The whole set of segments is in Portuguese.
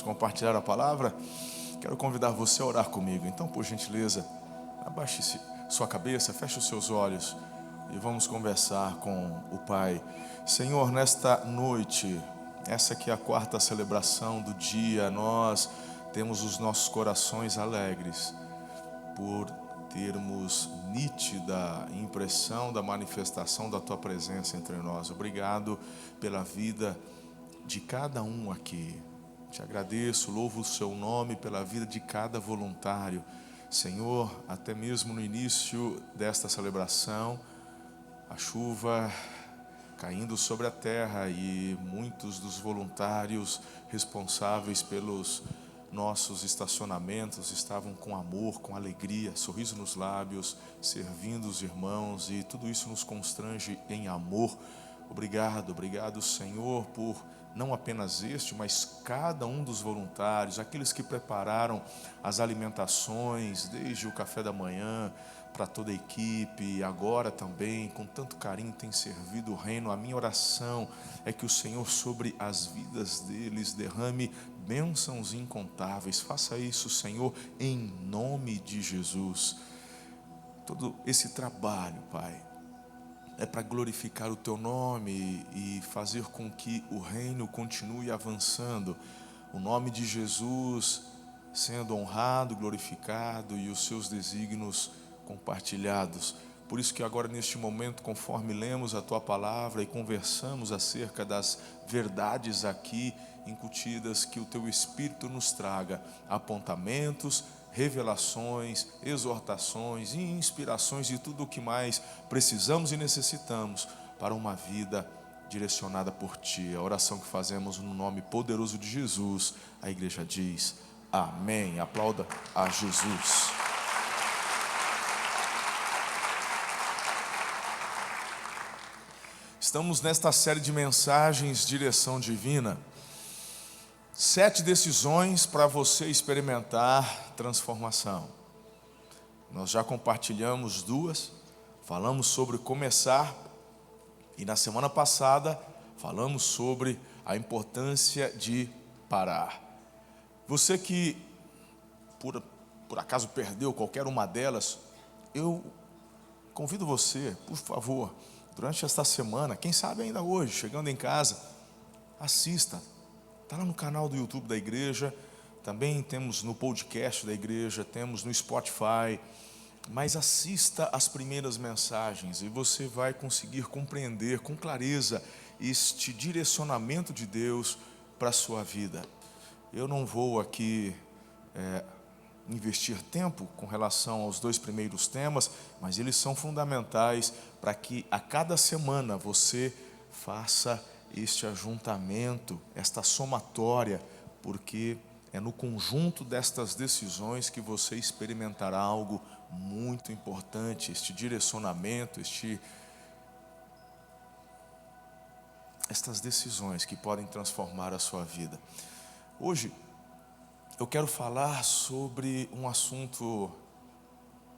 compartilhar a palavra, quero convidar você a orar comigo. Então, por gentileza, abaixe sua cabeça, feche os seus olhos e vamos conversar com o Pai. Senhor, nesta noite, essa que é a quarta celebração do dia, nós temos os nossos corações alegres por termos nítida impressão da manifestação da Tua presença entre nós. Obrigado pela vida de cada um aqui. Te agradeço, louvo o Seu nome pela vida de cada voluntário. Senhor, até mesmo no início desta celebração, a chuva caindo sobre a terra e muitos dos voluntários responsáveis pelos nossos estacionamentos estavam com amor, com alegria, sorriso nos lábios, servindo os irmãos, e tudo isso nos constrange em amor. Obrigado, Senhor, por não apenas este, mas cada um dos voluntários, aqueles que prepararam as alimentações, desde o café da manhã, para toda a equipe, agora também, com tanto carinho, tem servido o reino. A minha oração é que o Senhor, sobre as vidas deles, derrame bênçãos incontáveis. Faça isso, Senhor, em nome de Jesus. Todo esse trabalho, Pai, é para glorificar o Teu nome e fazer com que o reino continue avançando. O nome de Jesus sendo honrado, glorificado e os Seus desígnios compartilhados. Por isso que agora, neste momento, conforme lemos a Tua palavra e conversamos acerca das verdades aqui incutidas, que o Teu Espírito nos traga apontamentos, revelações, exortações e inspirações de tudo o que mais precisamos e necessitamos para uma vida direcionada por Ti. A oração que fazemos no nome poderoso de Jesus, a igreja diz amém. Aplauda a Jesus. Estamos nesta série de mensagens Direção Divina. 7 decisões para você experimentar transformação. Nós já compartilhamos 2, falamos sobre começar, e na semana passada falamos sobre a importância de parar. Você que por acaso perdeu qualquer uma delas, eu convido você, por favor, durante esta semana, quem sabe ainda hoje, chegando em casa, assista. Está lá no canal do YouTube da igreja, também temos no podcast da igreja, temos no Spotify, mas assista as primeiras mensagens e você vai conseguir compreender com clareza este direcionamento de Deus para a sua vida. Eu não vou aqui investir tempo com relação aos 2 primeiros temas, mas eles são fundamentais para que a cada semana você faça este ajuntamento, esta somatória, porque é no conjunto destas decisões que você experimentará algo muito importante, este direcionamento, estas decisões que podem transformar a sua vida. Hoje eu quero falar sobre um assunto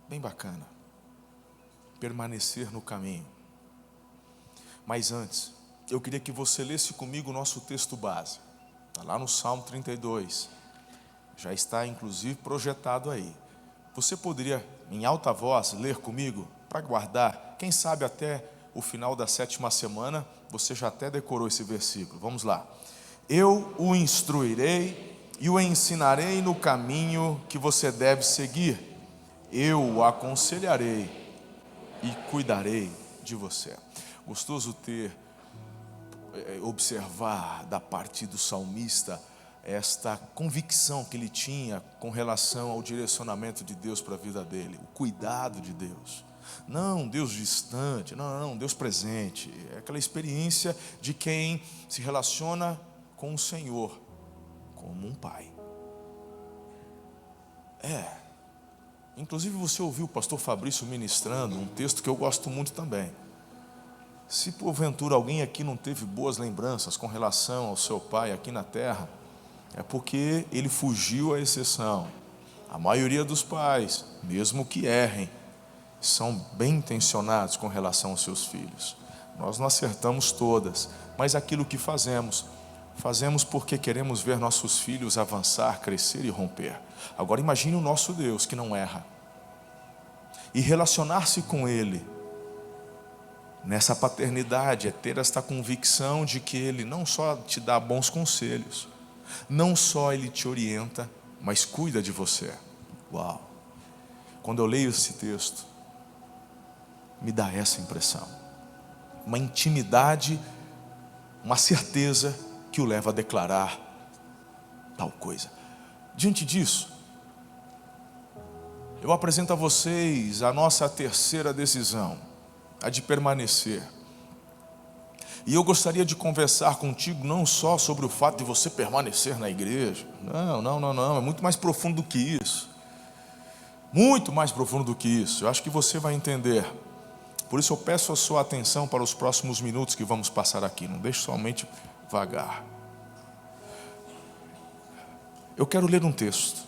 bem bacana: permanecer no caminho. Mas antes, eu queria que você lesse comigo o nosso texto base. Está lá no Salmo 32. Já está inclusive projetado aí. Você poderia, em alta voz, ler comigo para guardar? Quem sabe até o final da 7ª semana você já até decorou esse versículo. Vamos lá. Eu o instruirei e o ensinarei no caminho que você deve seguir. Eu o aconselharei e cuidarei de você. Gostoso observar da parte do salmista esta convicção que ele tinha com relação ao direcionamento de Deus para a vida dele, o cuidado de Deus. Não Deus distante, não, Deus presente. É aquela experiência de quem se relaciona com o Senhor como um pai. Inclusive você ouviu o pastor Fabrício ministrando um texto que eu gosto muito também. Se porventura alguém aqui não teve boas lembranças com relação ao seu pai aqui na terra, é porque ele fugiu à exceção. A maioria dos pais, mesmo que errem, são bem intencionados com relação aos seus filhos. Nós não acertamos todas, mas aquilo que fazemos fazemos porque queremos ver nossos filhos avançar, crescer e romper. Agora imagine o nosso Deus que não erra. E relacionar-se com Ele nessa paternidade é ter esta convicção de que Ele não só te dá bons conselhos, não só Ele te orienta, mas cuida de você. Uau! Quando eu leio esse texto, me dá essa impressão. Uma intimidade, uma certeza que o leva a declarar tal coisa. Diante disso, eu apresento a vocês a nossa terceira decisão, a de permanecer. E eu gostaria de conversar contigo não só sobre o fato de você permanecer na igreja. Não, é muito mais profundo do que isso. Muito mais profundo do que isso. Eu acho que você vai entender. Por isso eu peço a sua atenção para os próximos minutos que vamos passar aqui. Não deixe somente vagar. Eu quero ler um texto.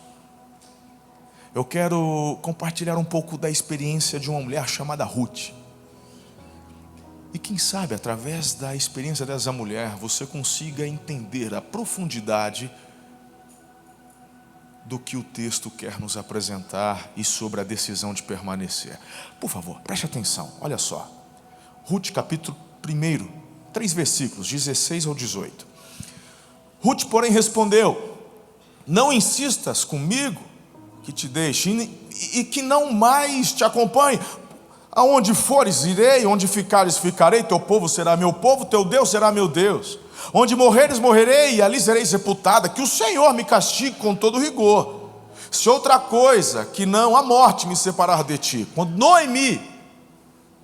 Eu quero compartilhar um pouco da experiência de uma mulher chamada Ruth. E quem sabe, através da experiência dessa mulher, você consiga entender a profundidade do que o texto quer nos apresentar e sobre a decisão de permanecer. Por favor, preste atenção, olha só. Ruth capítulo 1, 3 versículos, 16 ao 18. Ruth, porém, respondeu: não insistas comigo que te deixe e que não mais te acompanhe. Aonde fores, irei, onde ficares, ficarei, teu povo será meu povo, teu Deus será meu Deus. Onde morreres, morrerei, e ali serei sepultada. Que o Senhor me castigue com todo rigor, se outra coisa que não a morte me separar de ti. Quando Noemi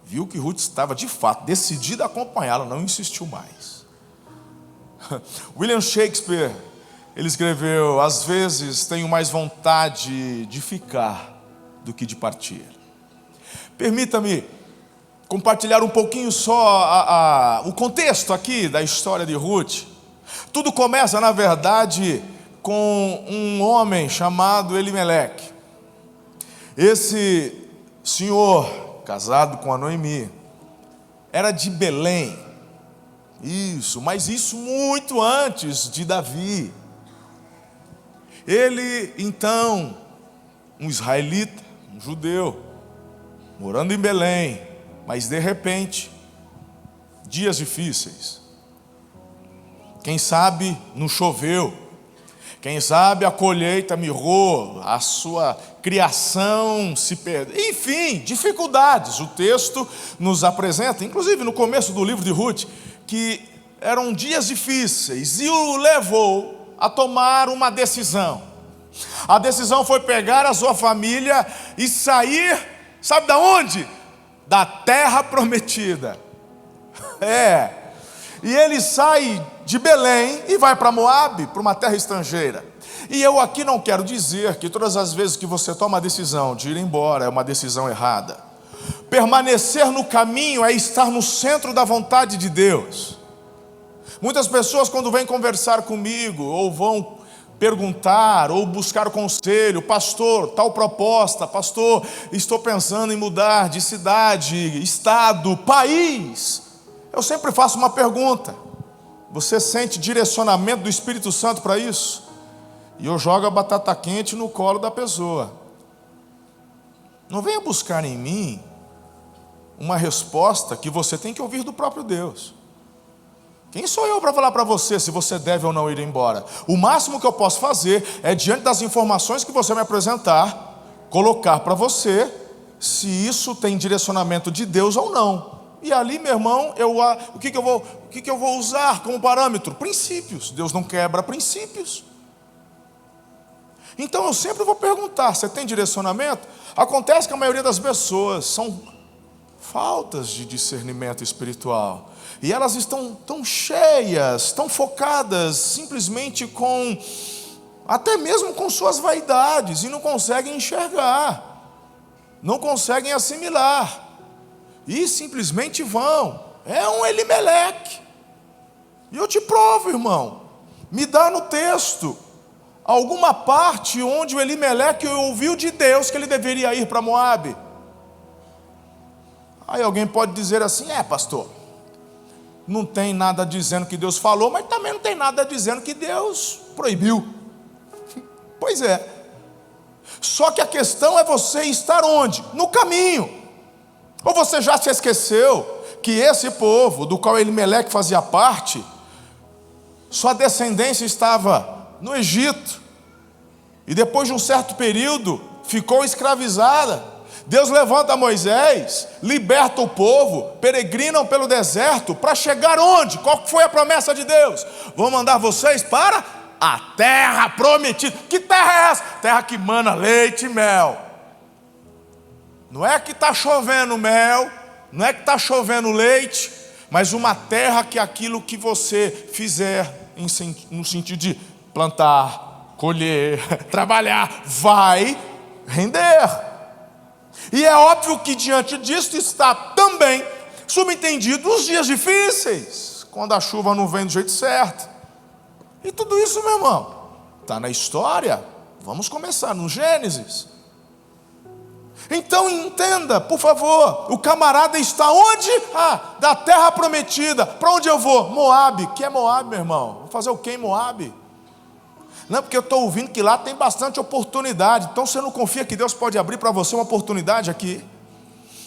viu que Ruth estava de fato decidida a acompanhá-la, não insistiu mais. William Shakespeare, ele escreveu: às vezes tenho mais vontade de ficar do que de partir. Permita-me compartilhar um pouquinho só o contexto aqui da história de Ruth. Tudo começa, na verdade, com um homem chamado Elimeleque. Esse senhor, casado com a Noemi, era de Belém. Mas isso muito antes de Davi. Ele, então, um israelita, um judeu, morando em Belém, mas de repente, dias difíceis. Quem sabe não choveu, quem sabe a colheita mirrou, a sua criação se perdeu. Enfim, dificuldades. O texto nos apresenta, inclusive no começo do livro de Ruth, que eram dias difíceis e o levou a tomar uma decisão. A decisão foi pegar a sua família e sair. Sabe da onde? Da terra prometida. E ele sai de Belém e vai para Moabe, para uma terra estrangeira. E eu aqui não quero dizer que todas as vezes que você toma a decisão de ir embora é uma decisão errada. Permanecer no caminho é estar no centro da vontade de Deus. Muitas pessoas, quando vêm conversar comigo, ou vão perguntar ou buscar conselho: pastor, tal proposta, pastor, estou pensando em mudar de cidade, estado, país. Eu sempre faço uma pergunta: você sente direcionamento do Espírito Santo para isso? E eu jogo a batata quente no colo da pessoa. Não venha buscar em mim uma resposta que você tem que ouvir do próprio Deus. Quem sou eu para falar para você se você deve ou não ir embora? O máximo que eu posso fazer é, diante das informações que você me apresentar, colocar para você se isso tem direcionamento de Deus ou não. E ali, meu irmão, o que eu vou usar como parâmetro? Princípios. Deus não quebra princípios. Então eu sempre vou perguntar: você tem direcionamento? Acontece que a maioria das pessoas são faltas de discernimento espiritual. E elas estão tão cheias, tão focadas simplesmente até mesmo com suas vaidades, e não conseguem enxergar, não conseguem assimilar, e simplesmente vão. É um Elimeleque. E eu te provo, irmão, me dá no texto alguma parte onde o Elimeleque ouviu de Deus que ele deveria ir para Moabe. Aí alguém pode dizer assim: pastor, não tem nada dizendo que Deus falou, mas também não tem nada dizendo que Deus proibiu. Pois é. Só que a questão é você estar onde? No caminho. Ou você já se esqueceu que esse povo, do qual Elimeleque fazia parte, sua descendência estava no Egito, e depois de um certo período ficou escravizada. Deus levanta Moisés, liberta o povo, peregrinam pelo deserto para chegar onde? Qual foi a promessa de Deus? Vou mandar vocês para a terra prometida. Que terra é essa? Terra que mana leite e mel. Não é que está chovendo mel, não é que está chovendo leite, mas uma terra que aquilo que você fizer no sentido de plantar, colher, trabalhar, vai render. E é óbvio que diante disso está também subentendido os dias difíceis, quando a chuva não vem do jeito certo. E tudo isso, meu irmão, está na história. Vamos começar no Gênesis. Então entenda, por favor, o camarada está onde? Da terra prometida. Para onde eu vou? Moabe. Que é Moabe, meu irmão? Vou fazer o que em Moabe? Não, porque eu estou ouvindo que lá tem bastante oportunidade. Então você não confia que Deus pode abrir para você uma oportunidade aqui?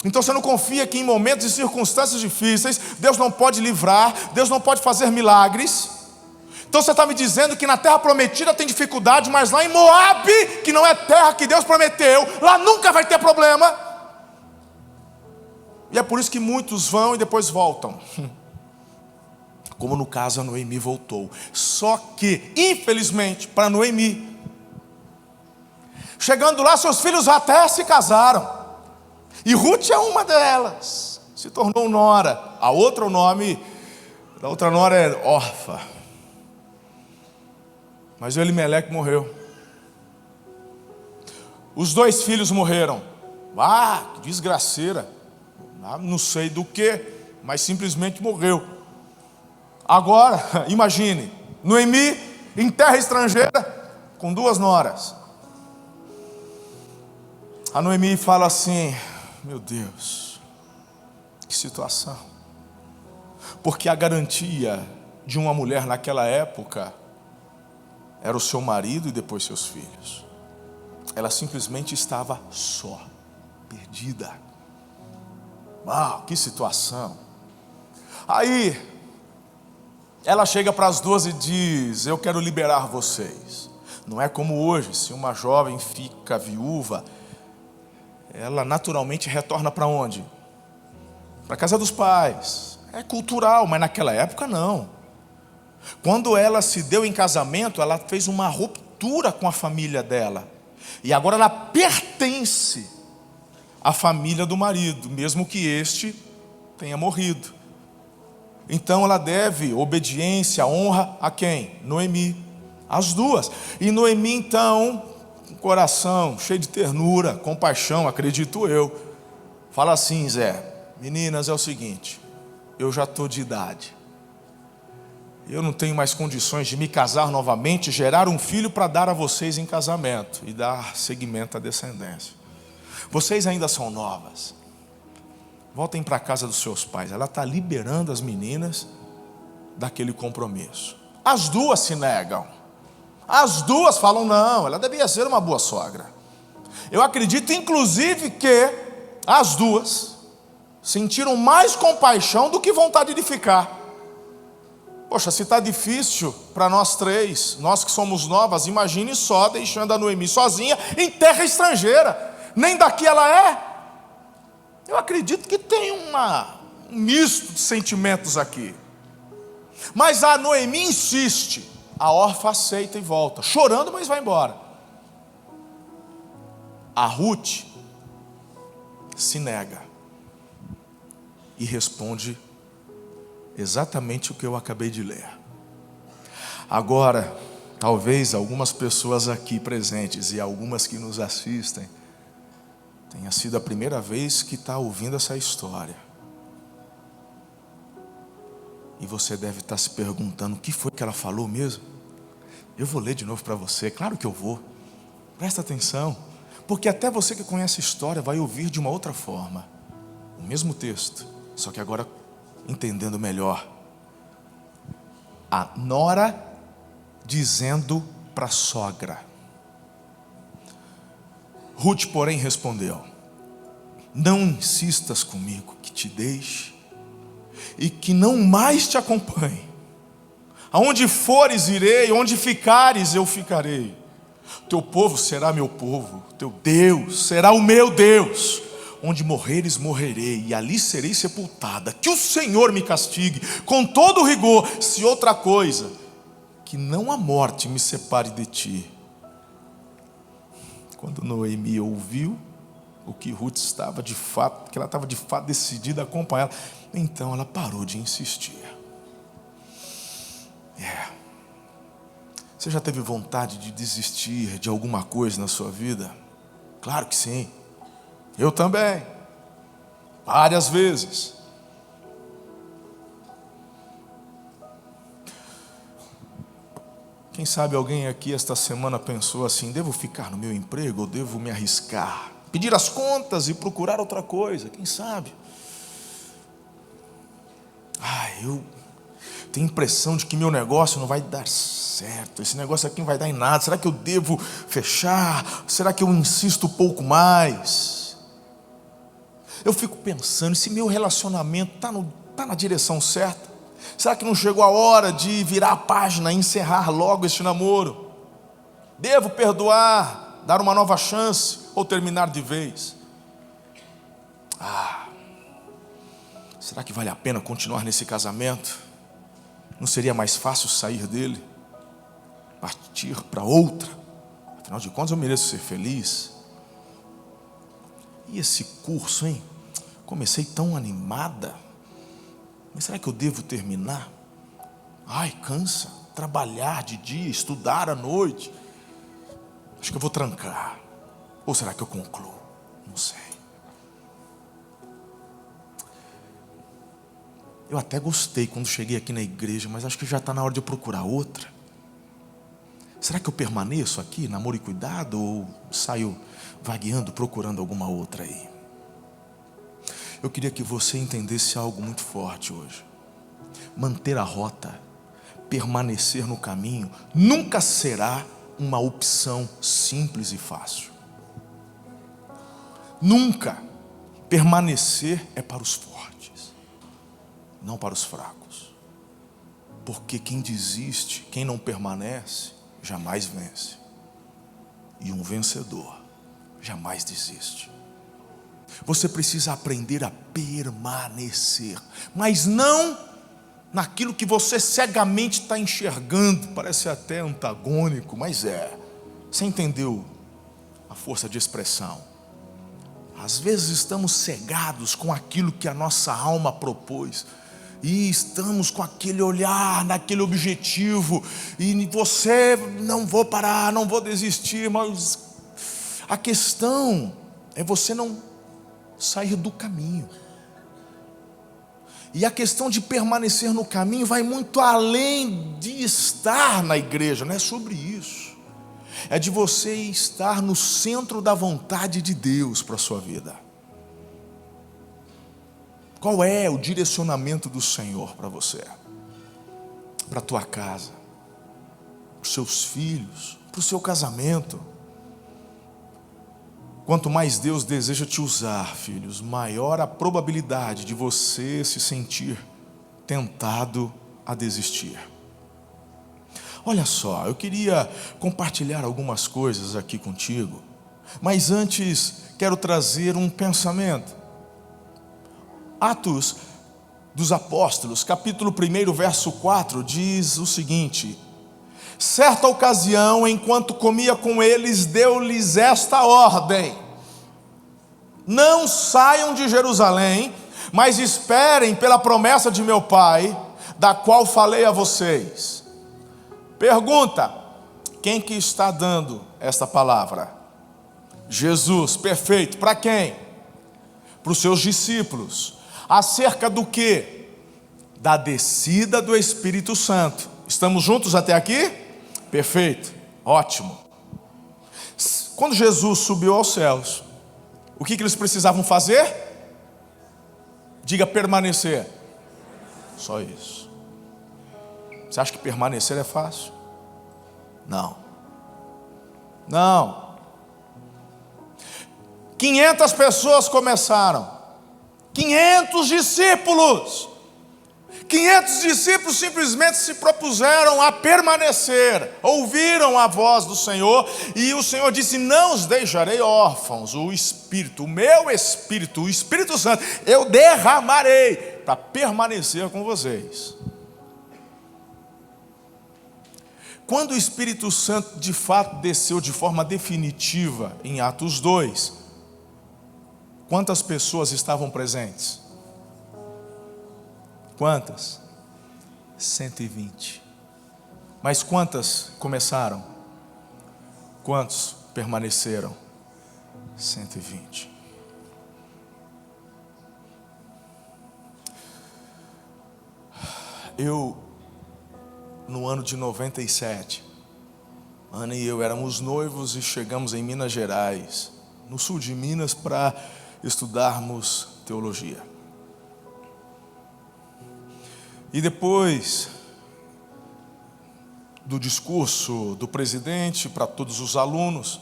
Então você não confia que em momentos e circunstâncias difíceis Deus não pode livrar, Deus não pode fazer milagres? Então você está me dizendo que na terra prometida tem dificuldade, mas lá em Moabe, que não é terra que Deus prometeu, lá nunca vai ter problema? E é por isso que muitos vão e depois voltam. Como no caso a Noemi voltou. Só que, infelizmente, para Noemi, chegando lá, seus filhos até se casaram. E Ruth é uma delas. Se tornou nora. A outra, o nome da outra nora é Orfa. Mas o Elimeleque morreu. Os 2 filhos morreram. Que desgraceira. Não sei do que, mas simplesmente morreu. Agora, imagine, Noemi em terra estrangeira, com 2 noras. A Noemi fala assim: meu Deus, que situação. Porque a garantia de uma mulher naquela época era o seu marido e depois seus filhos. Ela simplesmente estava só, perdida. Que situação. Aí ela chega para as 2 e diz: eu quero liberar vocês. Não é como hoje, se uma jovem fica viúva, ela naturalmente retorna para onde? Para a casa dos pais. É cultural, mas naquela época não. Quando ela se deu em casamento, ela fez uma ruptura com a família dela. E agora ela pertence à família do marido, mesmo que este tenha morrido. Então ela deve obediência, honra a quem? Noemi. As 2. E Noemi então, com o coração cheio de ternura, compaixão, acredito eu, fala assim: Zé, meninas, é o seguinte, eu já estou de idade. Eu não tenho mais condições de me casar novamente, gerar um filho para dar a vocês em casamento e dar seguimento à descendência. Vocês ainda são novas. Voltem para a casa dos seus pais. Ela está liberando as meninas daquele compromisso. As 2 se negam. As 2 falam: não, ela devia ser uma boa sogra. Eu acredito inclusive que as 2 sentiram mais compaixão do que vontade de ficar. Poxa, se está difícil para nós 3, nós que somos novas, imagine só deixando a Noemi sozinha em terra estrangeira. Nem daqui ela é. Eu acredito que tem um misto de sentimentos aqui. Mas a Noemi insiste. A Orfa aceita e volta, chorando, mas vai embora. A Ruth se nega e responde exatamente o que eu acabei de ler. Agora, talvez algumas pessoas aqui presentes e algumas que nos assistem tenha sido a primeira vez que está ouvindo essa história. E você deve estar se perguntando: o que foi que ela falou mesmo? Eu vou ler de novo para você, claro que eu vou. Presta atenção, porque até você que conhece a história vai ouvir de uma outra forma o mesmo texto, só que agora entendendo melhor A nora dizendo para a sogra. Ruth, porém, respondeu: não insistas comigo que te deixe e que não mais te acompanhe. Aonde fores irei, onde ficares eu ficarei. Teu povo será meu povo, teu Deus será o meu Deus. Onde morreres, morrerei, e ali serei sepultada. Que o Senhor me castigue com todo rigor, se outra coisa, que não a morte me separe de ti. Quando Noemi ouviu o que Ruth estava de fato, que ela estava de fato decidida a acompanhá-la, então ela parou de insistir. Você já teve vontade de desistir de alguma coisa na sua vida? Claro que sim. Eu também. Várias vezes. Quem sabe alguém aqui esta semana pensou assim: devo ficar no meu emprego ou devo me arriscar? Pedir as contas e procurar outra coisa, quem sabe? Eu tenho a impressão de que meu negócio não vai dar certo. Esse negócio aqui não vai dar em nada. Será que eu devo fechar? Será que eu insisto um pouco mais? Eu fico pensando, se meu relacionamento está na direção certa? Será que não chegou a hora de virar a página e encerrar logo este namoro? Devo perdoar, dar uma nova chance ou terminar de vez? Será que vale a pena continuar nesse casamento? Não seria mais fácil sair dele? Partir para outra? Afinal de contas eu mereço ser feliz. E esse curso, hein? Comecei tão animada. Mas será que eu devo terminar? Cansa. Trabalhar de dia, estudar à noite. Acho que eu vou trancar. Ou será que eu concluo? Não sei. Eu até gostei quando cheguei aqui na igreja, mas acho que já está na hora de eu procurar outra. Será que eu permaneço aqui, namoro e cuidado, ou saio vagueando, procurando alguma outra aí? Eu queria que você entendesse algo muito forte hoje. Manter a rota, permanecer no caminho, nunca será uma opção simples e fácil. Nunca. Permanecer é para os fortes, não para os fracos. Porque quem desiste, quem não permanece, jamais vence. E um vencedor jamais desiste. Você precisa aprender a permanecer, mas não naquilo que você cegamente está enxergando. Parece até antagônico, mas você entendeu a força de expressão? Às vezes estamos cegados com aquilo que a nossa alma propôs, e estamos com aquele olhar, naquele objetivo, e você: não vou parar, não vou desistir. Mas a questão é você não sair do caminho. E a questão de permanecer no caminho vai muito além de estar na igreja. Não é sobre isso. É de você estar no centro da vontade de Deus para a sua vida. Qual é o direcionamento do Senhor para você? Para a tua casa, para os seus filhos, para o seu casamento. Quanto mais Deus deseja te usar, filhos, maior a probabilidade de você se sentir tentado a desistir. Olha só, eu queria compartilhar algumas coisas aqui contigo, mas antes quero trazer um pensamento. Atos dos Apóstolos, capítulo 1, verso 4, diz o seguinte: certa ocasião, enquanto comia com eles, deu-lhes esta ordem: não saiam de Jerusalém, mas esperem pela promessa de meu Pai, da qual falei a vocês. Pergunta: quem que está dando esta palavra? Jesus. Perfeito. Para quem? Para os seus discípulos. Acerca do quê? Da descida do Espírito Santo. Estamos juntos até aqui? Perfeito, ótimo. Quando Jesus subiu aos céus, o que eles precisavam fazer? Diga: permanecer. Só isso. Você acha que permanecer é fácil? Não. Não. 500 pessoas começaram. 500 discípulos. 500 discípulos simplesmente se propuseram a permanecer. Ouviram a voz do Senhor. E o Senhor disse: não os deixarei órfãos. O Espírito, o meu Espírito, o Espírito Santo, eu derramarei para permanecer com vocês. Quando o Espírito Santo de fato desceu de forma definitiva em Atos 2, quantas pessoas estavam presentes? Quantas? 120. Mas quantas começaram? Quantos permaneceram? 120. No ano de 97, Ana e eu éramos noivos e chegamos em Minas Gerais, no sul de Minas, para estudarmos teologia. E depois do discurso do presidente para todos os alunos,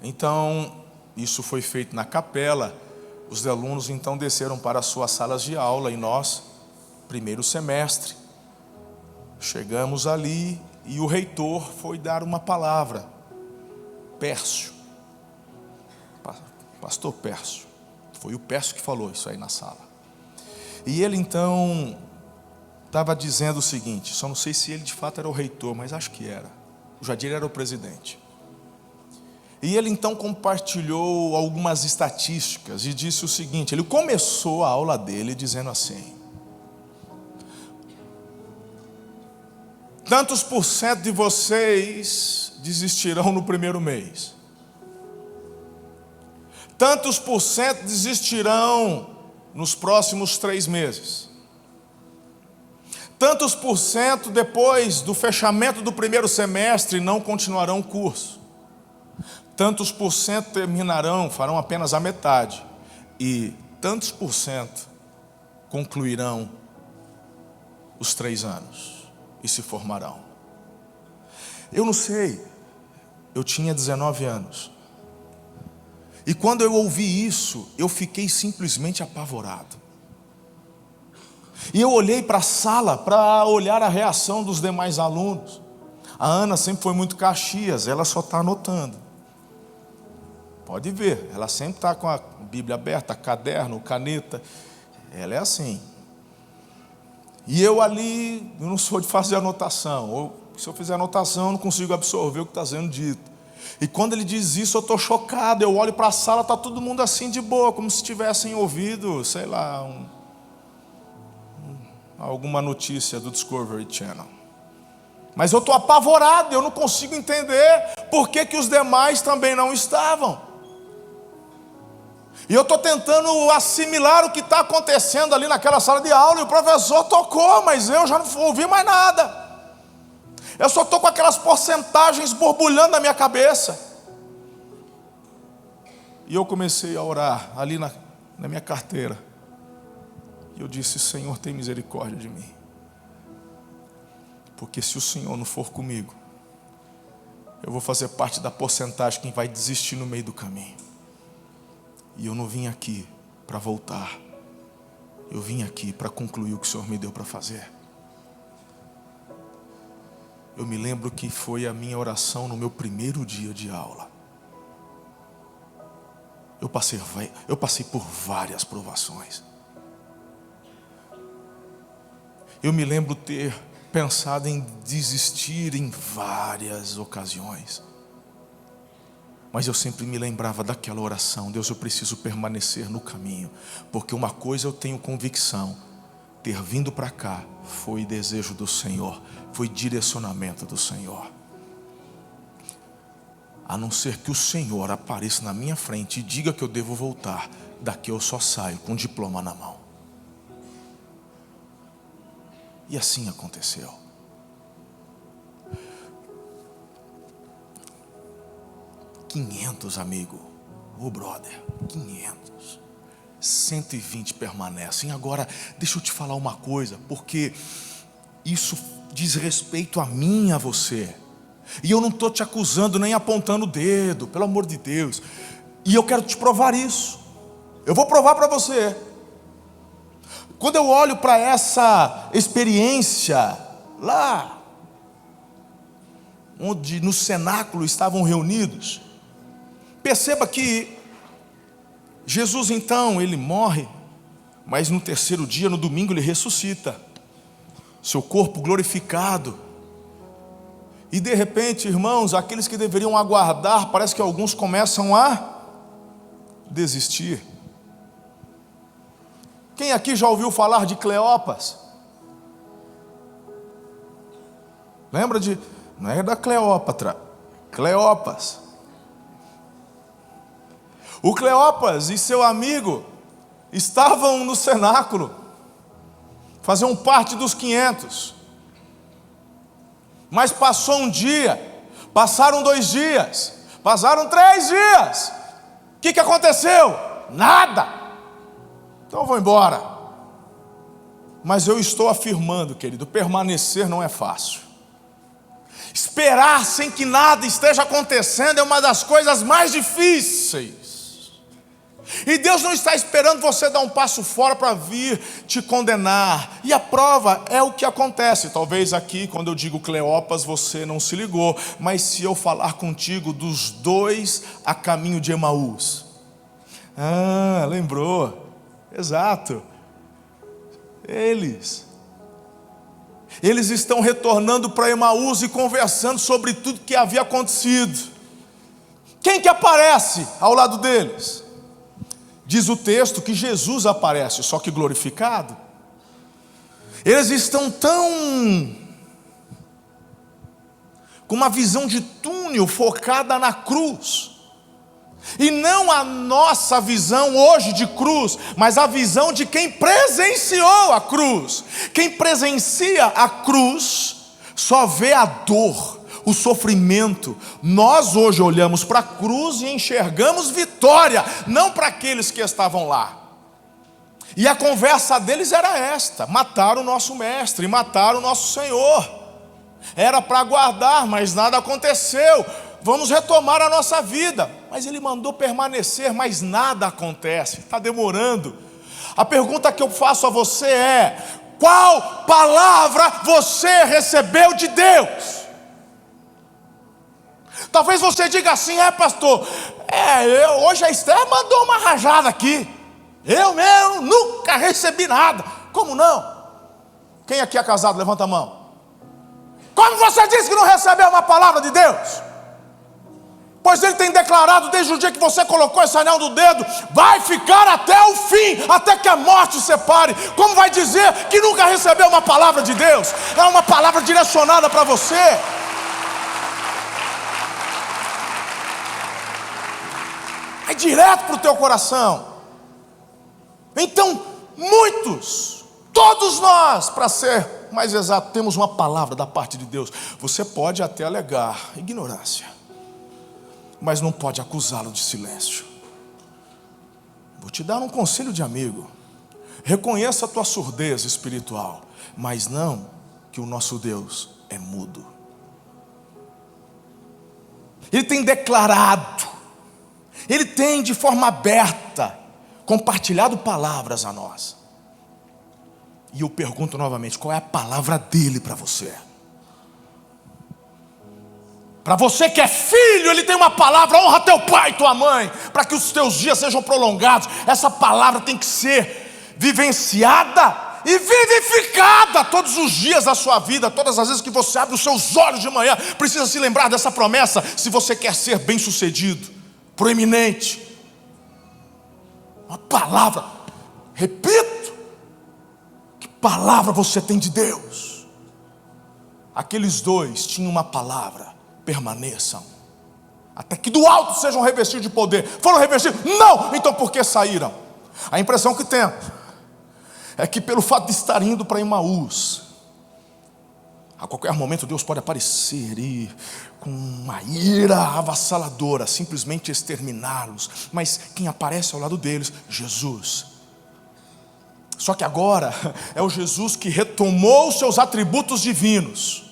então isso foi feito na capela. Os alunos então desceram para as suas salas de aula e nós, primeiro semestre, chegamos ali e o reitor foi dar uma palavra. Pércio, pastor Pércio, foi o Pércio que falou isso aí na sala. E ele então estava dizendo o seguinte, só não sei se ele de fato era o reitor, mas acho que era. O Jadir era o presidente. E ele então compartilhou algumas estatísticas e disse o seguinte, ele começou a aula dele dizendo assim: tantos por cento de vocês desistirão no primeiro mês. Tantos por cento desistirão nos próximos 3 meses. Tantos por cento depois do fechamento do primeiro semestre não continuarão o curso. Tantos por cento terminarão, farão apenas a metade. E tantos por cento concluirão os 3 anos e se formarão. Eu não sei, eu tinha 19 anos. E quando eu ouvi isso, eu fiquei simplesmente apavorado. E eu olhei para a sala para olhar a reação dos demais alunos. A Ana sempre foi muito Caxias, ela só está anotando. Pode ver, ela sempre está com a Bíblia aberta, caderno, caneta. Ela é assim. E eu ali, eu não sou de fazer anotação. Ou se eu fizer anotação, eu não consigo absorver o que está sendo dito. E quando ele diz isso, eu estou chocado. Eu olho para a sala, está todo mundo assim de boa, como se tivessem ouvido, sei lá, alguma notícia do Discovery Channel. Mas eu estou apavorado, eu não consigo entender por que os demais também não estavam. E eu estou tentando assimilar o que está acontecendo ali naquela sala de aula. E o professor tocou, mas eu já não ouvi mais nada. Eu só estou com aquelas porcentagens borbulhando na minha cabeça. E eu comecei a orar ali na minha carteira. E eu disse: Senhor, tem misericórdia de mim. Porque se o Senhor não for comigo, eu vou fazer parte da porcentagem que vai desistir no meio do caminho. E eu não vim aqui para voltar. Eu vim aqui para concluir o que o Senhor me deu para fazer. Eu me lembro que foi a minha oração no meu primeiro dia de aula. Eu passei por várias provações. Eu me lembro ter pensado em desistir em várias ocasiões. Mas eu sempre me lembrava daquela oração: Deus, eu preciso permanecer no caminho. Porque uma coisa eu tenho convicção: ter vindo para cá foi desejo do Senhor, foi direcionamento do Senhor. A não ser que o Senhor apareça na minha frente e diga que eu devo voltar, daqui eu só saio com um diploma na mão. E assim aconteceu. Amigo, brother, 500, 120 permanecem. Agora, deixa eu te falar uma coisa, porque Isso diz respeito a mim e a você. E eu não estou te acusando nem apontando o dedo, pelo amor de Deus. E eu quero te provar isso. Eu vou provar para você. Quando eu olho para essa experiência lá, onde no cenáculo estavam reunidos, perceba que Jesus então, ele morre, mas no terceiro dia, no domingo, ele ressuscita, seu corpo glorificado. E de repente, irmãos, aqueles que deveriam aguardar, parece que alguns começam a desistir. Quem aqui já ouviu falar de Cleopas? Lembra de... Não é da Cleópatra, Cleopas. O Cleopas e seu amigo estavam no cenáculo, faziam parte dos 500. Mas passou um dia, passaram 2 dias, passaram 3 dias. O que aconteceu? Nada. Então eu vou embora. Mas eu estou afirmando, querido, permanecer não é fácil. Esperar sem que nada esteja acontecendo é uma das coisas mais difíceis. E Deus não está esperando você dar um passo fora para vir te condenar. E a prova é o que acontece. Talvez aqui, quando eu digo Cleopas, você não se ligou. Mas se eu falar contigo dos 2 a caminho de Emaús. Ah, lembrou. Exato. Eles estão retornando para Emaús e conversando sobre tudo que havia acontecido. Quem que aparece ao lado deles? Diz o texto que Jesus aparece, só que glorificado. Eles estão com uma visão de túnel focada na cruz. E não a nossa visão hoje de cruz, mas a visão de quem presenciou a cruz. Quem presencia a cruz só vê a dor, o sofrimento. Nós hoje olhamos para a cruz e enxergamos vitória, não para aqueles que estavam lá. E a conversa deles era esta: mataram o nosso mestre, mataram o nosso Senhor. Era para aguardar, mas nada aconteceu. Vamos retomar a nossa vida. Mas ele mandou permanecer, mas nada acontece. Está demorando. A pergunta que eu faço a você é: qual palavra você recebeu de Deus? Talvez você diga assim: pastor, hoje a Esther mandou uma rajada aqui. Eu mesmo nunca recebi nada. Como não? Quem aqui é casado? Levanta a mão. Como você disse que não recebeu uma palavra de Deus? Pois ele tem declarado desde o dia que você colocou esse anel no dedo: vai ficar até o fim, até que a morte o separe. Como vai dizer que nunca recebeu uma palavra de Deus? É uma palavra direcionada para você. É direto para o teu coração. Então, muitos, todos nós, para ser mais exato, temos uma palavra da parte de Deus. Você pode até alegar ignorância, mas não pode acusá-lo de silêncio. Vou te dar um conselho de amigo: reconheça a tua surdez espiritual, mas não que o nosso Deus é mudo. Ele tem declarado, ele tem de forma aberta compartilhado palavras a nós. E eu pergunto novamente: qual é a palavra dele para você? Para você que é filho, ele tem uma palavra: honra teu pai e tua mãe, para que os teus dias sejam prolongados. Essa palavra tem que ser vivenciada e vivificada todos os dias da sua vida. Todas as vezes que você abre os seus olhos de manhã, precisa se lembrar dessa promessa, se você quer ser bem sucedido, proeminente. Uma palavra, repito, que palavra você tem de Deus? Aqueles 2 tinham uma palavra: permaneçam, até que do alto sejam revestidos de poder. Foram revestidos? Não! Então por que saíram? A impressão que temos é que pelo fato de estar indo para Emaús, a qualquer momento Deus pode aparecer e com uma ira avassaladora simplesmente exterminá-los. Mas quem aparece ao lado deles? Jesus. Só que agora é o Jesus que retomou os seus atributos divinos.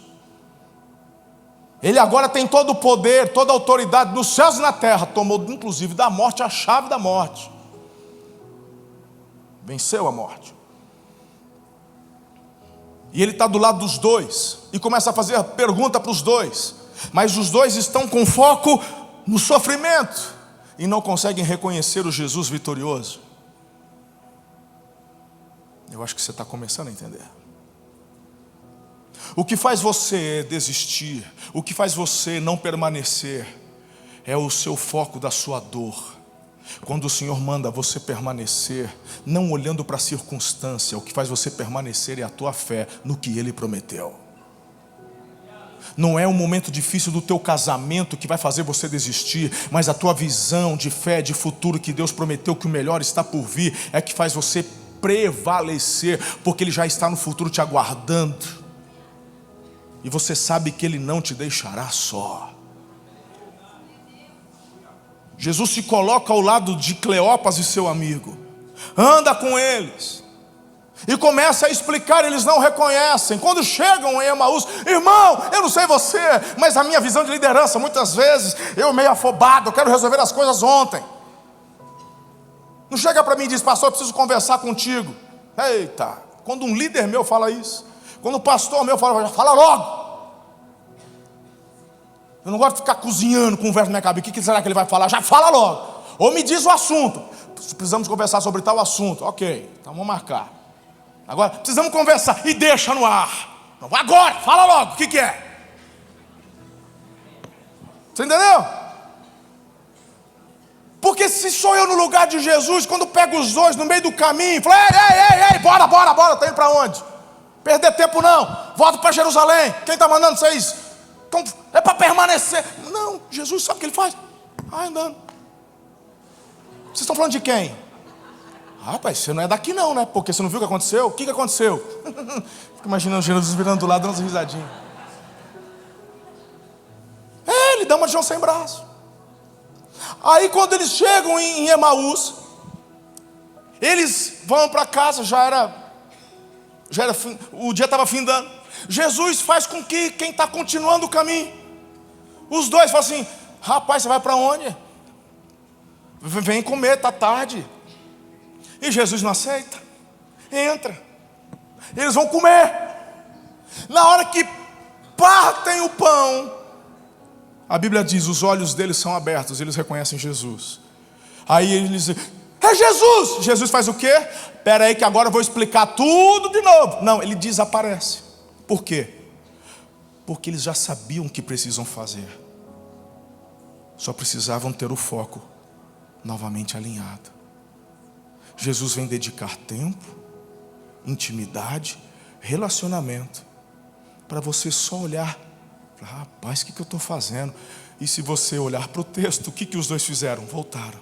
Ele agora tem todo o poder, toda a autoridade nos céus e na terra. Tomou inclusive da morte a chave da morte. Venceu a morte. E ele está do lado dos dois e começa a fazer a pergunta para os dois. Mas os dois estão com foco no sofrimento e não conseguem reconhecer o Jesus vitorioso. Eu acho que você está começando a entender. O que faz você desistir, o que faz você não permanecer, é o seu foco da sua dor. Quando o Senhor manda você permanecer, não olhando para a circunstância, o que faz você permanecer é a tua fé no que Ele prometeu. Não é um momento difícil do teu casamento que vai fazer você desistir, mas a tua visão de fé, de futuro, que Deus prometeu que o melhor está por vir, é que faz você prevalecer, porque Ele já está no futuro te aguardando, e você sabe que Ele não te deixará só. Jesus se coloca ao lado de Cleopas e seu amigo, anda com eles, e começa a explicar. Eles não reconhecem. Quando chegam em Emaús, irmão, eu não sei você, mas a minha visão de liderança, muitas vezes, eu meio afobado, eu quero resolver as coisas ontem. Não chega para mim e diz, pastor, eu preciso conversar contigo. Eita, quando um líder meu fala isso, quando um pastor meu fala logo. Eu não gosto de ficar cozinhando com o verso na minha cabeça. O que será que ele vai falar? Já fala logo. Ou me diz o assunto. Precisamos conversar sobre tal assunto. Ok, então vamos marcar. Agora, precisamos conversar. E deixa no ar. Agora, fala logo. O que é? Você entendeu? Porque se sou eu no lugar de Jesus, quando pego os dois no meio do caminho, falo, ei, bora, tá indo para onde? Perder tempo não. Volta para Jerusalém. Quem está mandando vocês? Então, é para permanecer. Não, Jesus sabe o que Ele faz. Andando. Vocês estão falando de quem? Rapaz, você não é daqui não, né? Porque você não viu o que aconteceu? O que aconteceu? Fico imaginando Jesus virando do lado, dando umas risadinhas. Ele dá uma de João sem braço. Aí quando eles chegam em Emaús, eles vão para casa, já era fim, o dia estava findando. Jesus faz com que quem está continuando o caminho, os dois falam assim, rapaz, você vai para onde? Vem comer, está tarde. E Jesus não aceita. Entra. Eles vão comer. Na hora que partem o pão, a Bíblia diz, os olhos deles são abertos, eles reconhecem Jesus. Aí eles dizem, é Jesus. Jesus faz o quê? Espera aí que agora eu vou explicar tudo de novo. Não, ele desaparece. Por quê? Porque eles já sabiam o que precisam fazer. Só precisavam ter o foco novamente alinhado. Jesus vem dedicar tempo, intimidade, relacionamento, para você só olhar, rapaz, o que eu estou fazendo? E se você olhar para o texto, o que os dois fizeram? Voltaram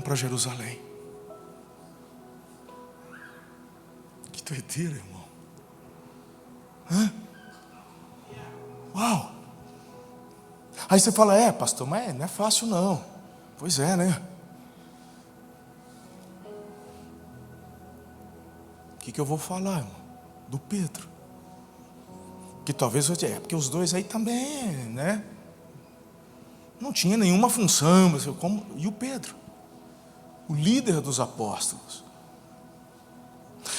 para Jerusalém. Que doideira, irmão. Uau! Aí você fala, pastor, mas não é fácil não. Pois é, né? O que eu vou falar, irmão? Do Pedro. Que talvez eu diga, porque os dois aí também, né? Não tinha nenhuma função. E o Pedro? O líder dos apóstolos.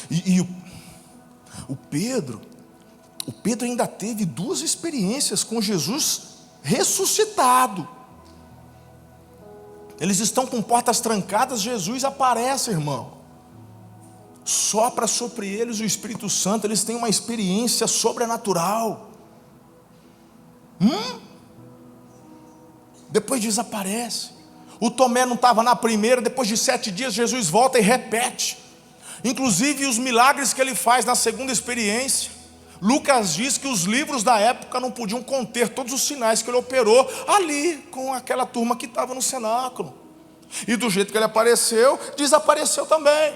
E o Pedro ainda teve 2 experiências com Jesus ressuscitado. Eles estão com portas trancadas, Jesus aparece, irmão. Sopra sobre eles o Espírito Santo, eles têm uma experiência sobrenatural. Depois desaparece. O Tomé não estava na primeira, depois de 7 dias Jesus volta e repete. Inclusive os milagres que ele faz na segunda experiência. Lucas diz que os livros da época não podiam conter todos os sinais que ele operou ali com aquela turma que estava no cenáculo. E do jeito que ele apareceu, desapareceu também.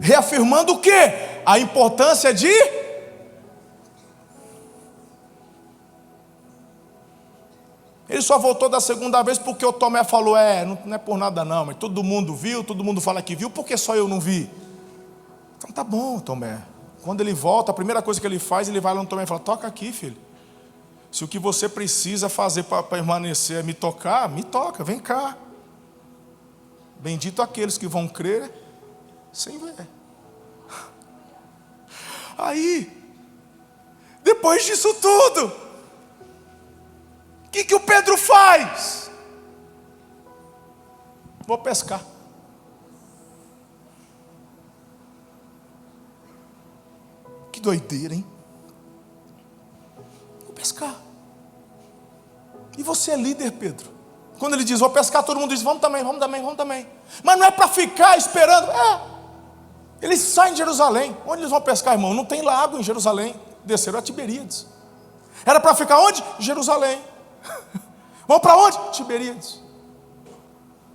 Reafirmando o quê? A importância de Ele só voltou da segunda vez porque o Tomé falou, não é por nada não, mas todo mundo viu, todo mundo fala que viu, por que só eu não vi? Então tá bom, Tomé. Quando ele volta, a primeira coisa que ele faz, ele vai lá no Tomé e fala, toca aqui, filho. Se o que você precisa fazer para permanecer é me tocar, me toca, vem cá. Bendito aqueles que vão crer sem ver. Aí, depois disso tudo, o que o Pedro faz? Vou pescar. Que doideira, hein? Vou pescar. E você é líder, Pedro. Quando ele diz, vou pescar, todo mundo diz, vamos também, vamos também, vamos também. Mas não é para ficar esperando. Eles saem de Jerusalém. Onde eles vão pescar, irmão? Não tem lago em Jerusalém. Desceram a Tiberíades. Era para ficar onde? Jerusalém. Vão para onde? Tiberíades.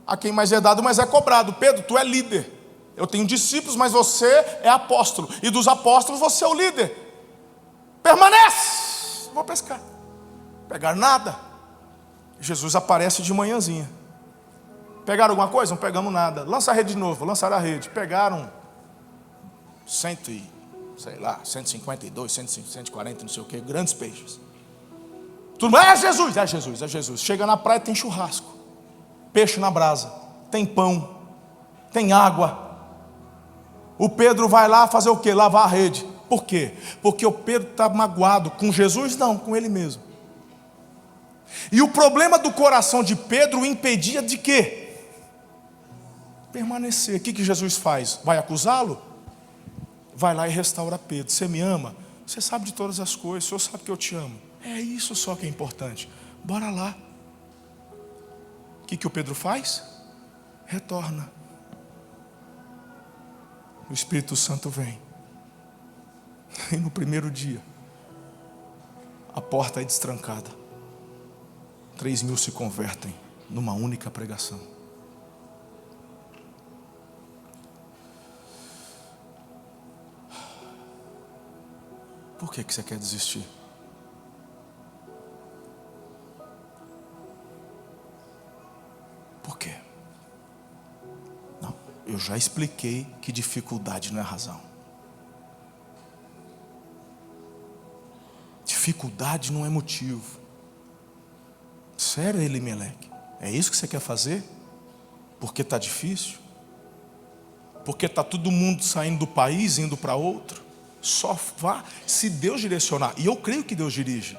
A quem mais é dado, mais é cobrado. Pedro, tu é líder. Eu tenho discípulos, mas você é apóstolo. E dos apóstolos você é o líder. Permanece. Vou pescar. Pegar nada. Jesus aparece de manhãzinha. Pegaram alguma coisa? Não pegamos nada. Lança a rede de novo. Lançaram a rede. Pegaram 152, 140, não sei o que, grandes peixes. Tudo é Jesus, é Jesus, é Jesus. Chega na praia, tem churrasco, peixe na brasa, tem pão, tem água. O Pedro vai lá fazer o quê? Lavar a rede. Por quê? Porque o Pedro está magoado com Jesus, não, com ele mesmo. E o problema do coração de Pedro o impedia de quê? Permanecer. O que Jesus faz? Vai acusá-lo? Vai lá e restaura Pedro. Você me ama? Você sabe de todas as coisas. O Senhor sabe que eu te amo. É isso só que é importante. Bora lá. O que o Pedro faz? Retorna. O Espírito Santo vem. E no primeiro dia, a porta é destrancada. 3.000 se convertem numa única pregação. Por que você quer desistir? Por quê? Não, eu já expliquei que dificuldade não é razão. Dificuldade não é motivo. Sério, Elimeleque? É isso que você quer fazer? Porque está difícil? Porque está todo mundo saindo do país, indo para outro? Só vá se Deus direcionar. E eu creio que Deus dirige.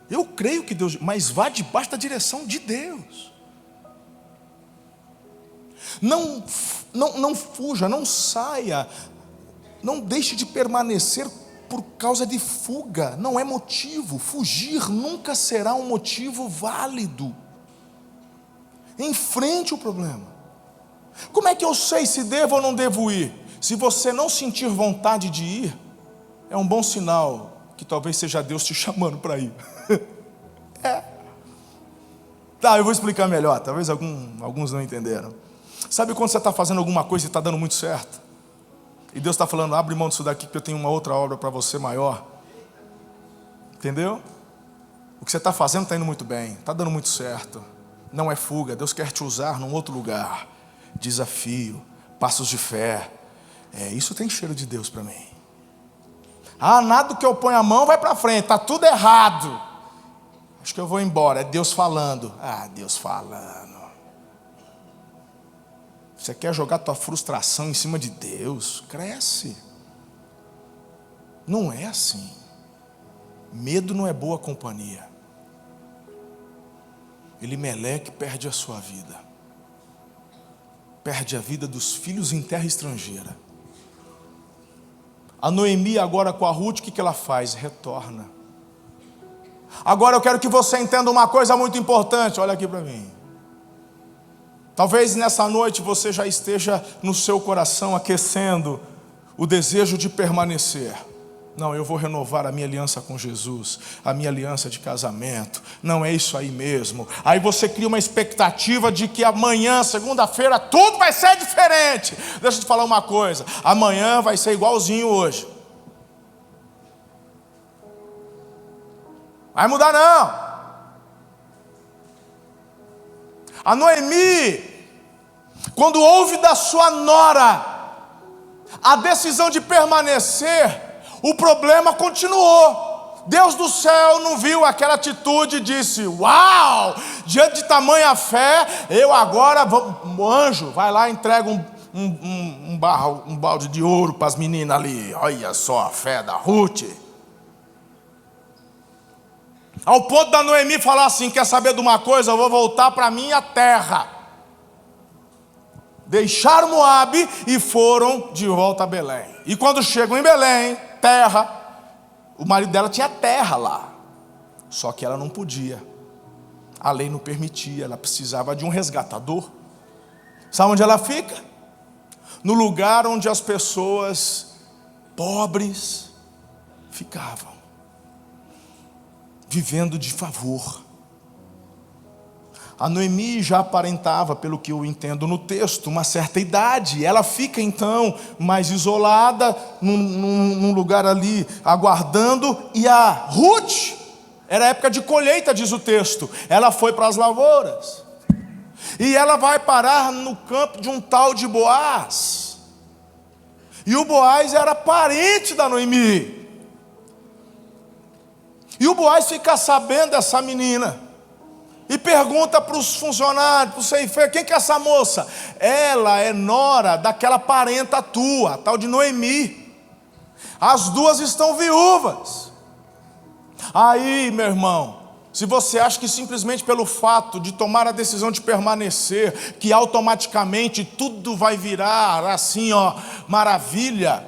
Eu creio que Deus, mas vá debaixo da direção de Deus. Não fuja, não saia, não deixe de permanecer por causa de fuga. Não é motivo. Fugir nunca será um motivo válido. Enfrente o problema. Como é que eu sei se devo ou não devo ir? Se você não sentir vontade de ir, é um bom sinal que talvez seja Deus te chamando para ir. Tá, eu vou explicar melhor. Talvez alguns não entenderam. Sabe quando você está fazendo alguma coisa e está dando muito certo? E Deus está falando, abre mão disso daqui que eu tenho uma outra obra para você maior. Entendeu? O que você está fazendo está indo muito bem, está dando muito certo. Não é fuga, Deus quer te usar num outro lugar. Desafio, passos de fé. Isso tem cheiro de Deus para mim. Nada que eu ponho a mão vai para frente, está tudo errado. Acho que eu vou embora, é Deus falando. Deus falando. Você quer jogar tua frustração em cima de Deus? Cresce. Não é assim. Medo não é boa companhia. Elimeleque perde a sua vida. Perde a vida dos filhos em terra estrangeira. A Noemi agora com a Ruth, o que ela faz? Retorna. Agora eu quero que você entenda uma coisa muito importante. Olha aqui para mim. Talvez nessa noite você já esteja no seu coração aquecendo o desejo de permanecer. Não, eu vou renovar a minha aliança com Jesus, a minha aliança de casamento. Não é isso aí mesmo. Aí você cria uma expectativa de que amanhã, segunda-feira, tudo vai ser diferente. Deixa eu te falar uma coisa. Amanhã vai ser igualzinho hoje. Vai mudar não. A Noemi, quando ouve da sua nora a decisão de permanecer, o problema continuou. Deus do céu não viu aquela atitude e disse: uau, diante de tamanha fé, eu agora o anjo vai lá e entrega um balde de ouro para as meninas ali. Olha só a fé da Ruth. Ao ponto da Noemi falar assim: quer saber de uma coisa? Eu vou voltar para a minha terra. Deixaram Moabe e foram de volta a Belém. E quando chegam em Belém, terra, o marido dela tinha terra lá. Só que ela não podia. A lei não permitia, ela precisava de um resgatador. Sabe onde ela fica? No lugar onde as pessoas pobres ficavam, vivendo de favor. A Noemi já aparentava, pelo que eu entendo no texto, uma certa idade. Ela fica então mais isolada, num lugar ali, aguardando. E a Ruth, era época de colheita, diz o texto. Ela foi para as lavouras. E ela vai parar no campo de um tal de Boaz. E o Boaz era parente da Noemi. E o Boaz fica sabendo dessa menina. E pergunta para os funcionários, para o ceifeiro: quem que é essa moça? Ela é nora daquela parenta tua, tal de Noemi. As duas estão viúvas. Aí, meu irmão, se você acha que simplesmente pelo fato de tomar a decisão de permanecer, que automaticamente tudo vai virar assim, ó, maravilha.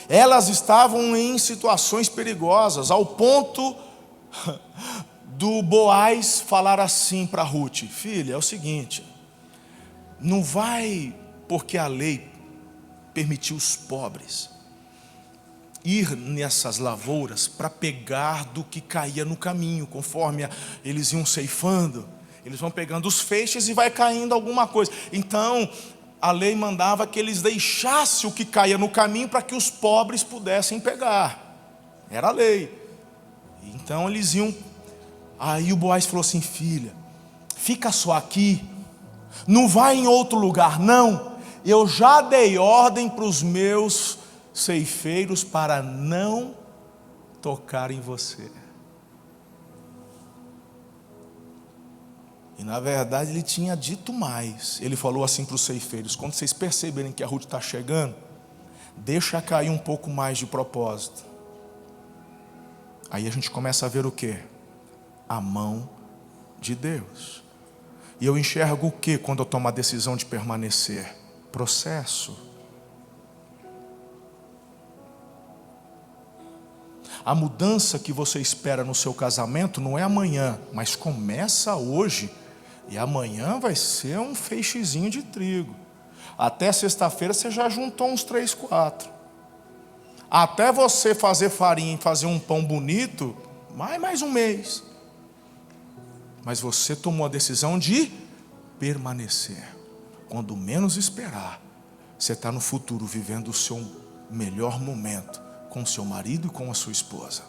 Elas estavam em situações perigosas, ao ponto do Boaz falar assim para Ruth: filha, é o seguinte, não vai porque a lei permitiu os pobres ir nessas lavouras para pegar do que caía no caminho, conforme eles iam ceifando, eles vão pegando os feixes e vai caindo alguma coisa. Então a lei mandava que eles deixassem o que caía no caminho para que os pobres pudessem pegar, era a lei. Então eles iam. Aí o Boaz falou assim: filha, fica só aqui, não vai em outro lugar não, eu já dei ordem para os meus ceifeiros para não tocar em você. E na verdade ele tinha dito mais. Ele falou assim para os ceifeiros: quando vocês perceberem que a Ruth está chegando, deixa cair um pouco mais de propósito. Aí a gente começa a ver o quê? A mão de Deus. E eu enxergo o que quando eu tomo a decisão de permanecer? Processo. A mudança que você espera no seu casamento não é amanhã, mas começa hoje. E amanhã vai ser um feixezinho de trigo. Até sexta-feira você já juntou uns 3, 4. Até você fazer farinha e fazer um pão bonito, mais um mês. Mas você tomou a decisão de permanecer. Quando menos esperar, você está no futuro vivendo o seu melhor momento com o seu marido e com a sua esposa.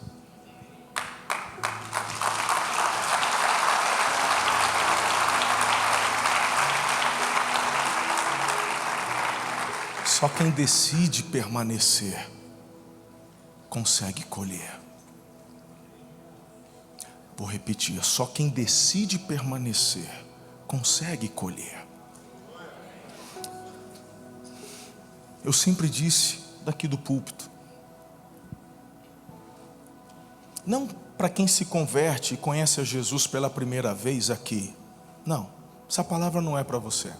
Só quem decide permanecer consegue colher. Vou repetir: só quem decide permanecer consegue colher. Eu sempre disse daqui do púlpito, não para quem se converte e conhece a Jesus pela primeira vez aqui, não, essa palavra não é para você.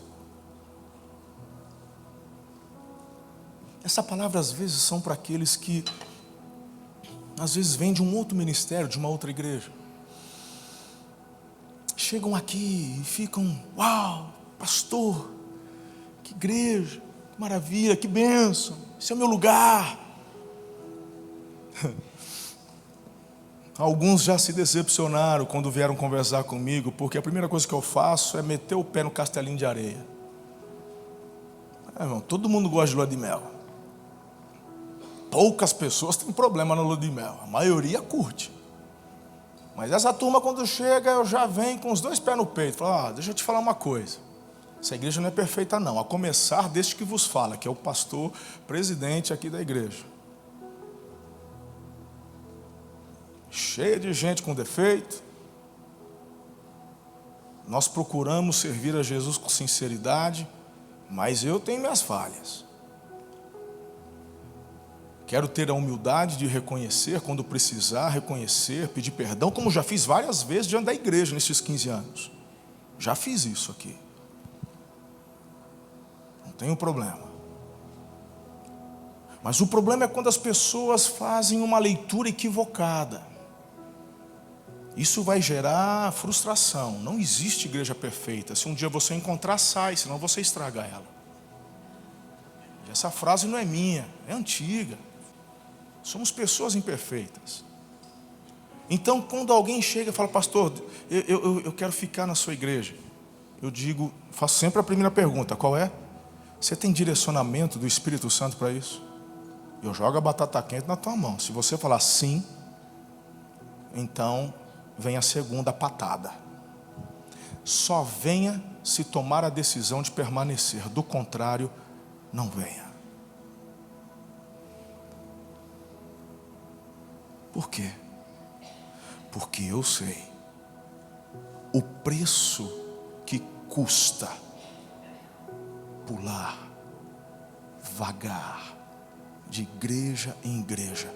Essa palavra às vezes são para aqueles que às vezes vêm de um outro ministério, de uma outra igreja. Chegam aqui e ficam: uau, pastor, que igreja, que maravilha, que bênção, esse é o meu lugar. Alguns já se decepcionaram quando vieram conversar comigo, porque a primeira coisa que eu faço é meter o pé no castelinho de areia. Irmão, todo mundo gosta de lua de mel. Poucas pessoas têm problema na lua de mel, a maioria curte. Mas essa turma, quando chega, eu já venho com os 2 pés no peito. Falo, deixa eu te falar uma coisa. Essa igreja não é perfeita não, a começar deste que vos fala, que é o pastor presidente aqui da igreja. Cheia de gente com defeito. Nós procuramos servir a Jesus com sinceridade, mas eu tenho minhas falhas. Quero ter a humildade de reconhecer, quando precisar, reconhecer, pedir perdão, como já fiz várias vezes diante da igreja nesses 15 anos. Já fiz isso aqui. Não tenho problema. Mas o problema é quando as pessoas fazem uma leitura equivocada. Isso vai gerar frustração. Não existe igreja perfeita. Se um dia você encontrar, sai, senão você estraga ela. E essa frase não é minha, é antiga. Somos pessoas imperfeitas. Então, quando alguém chega e fala, pastor, eu quero ficar na sua igreja, eu digo, faço sempre a primeira pergunta, qual é? Você tem direcionamento do Espírito Santo para isso? Eu jogo a batata quente na tua mão. Se você falar sim, então vem a segunda patada. Só venha se tomar a decisão de permanecer. Do contrário, não venha. Por quê? Porque eu sei o preço que custa pular, vagar de igreja em igreja.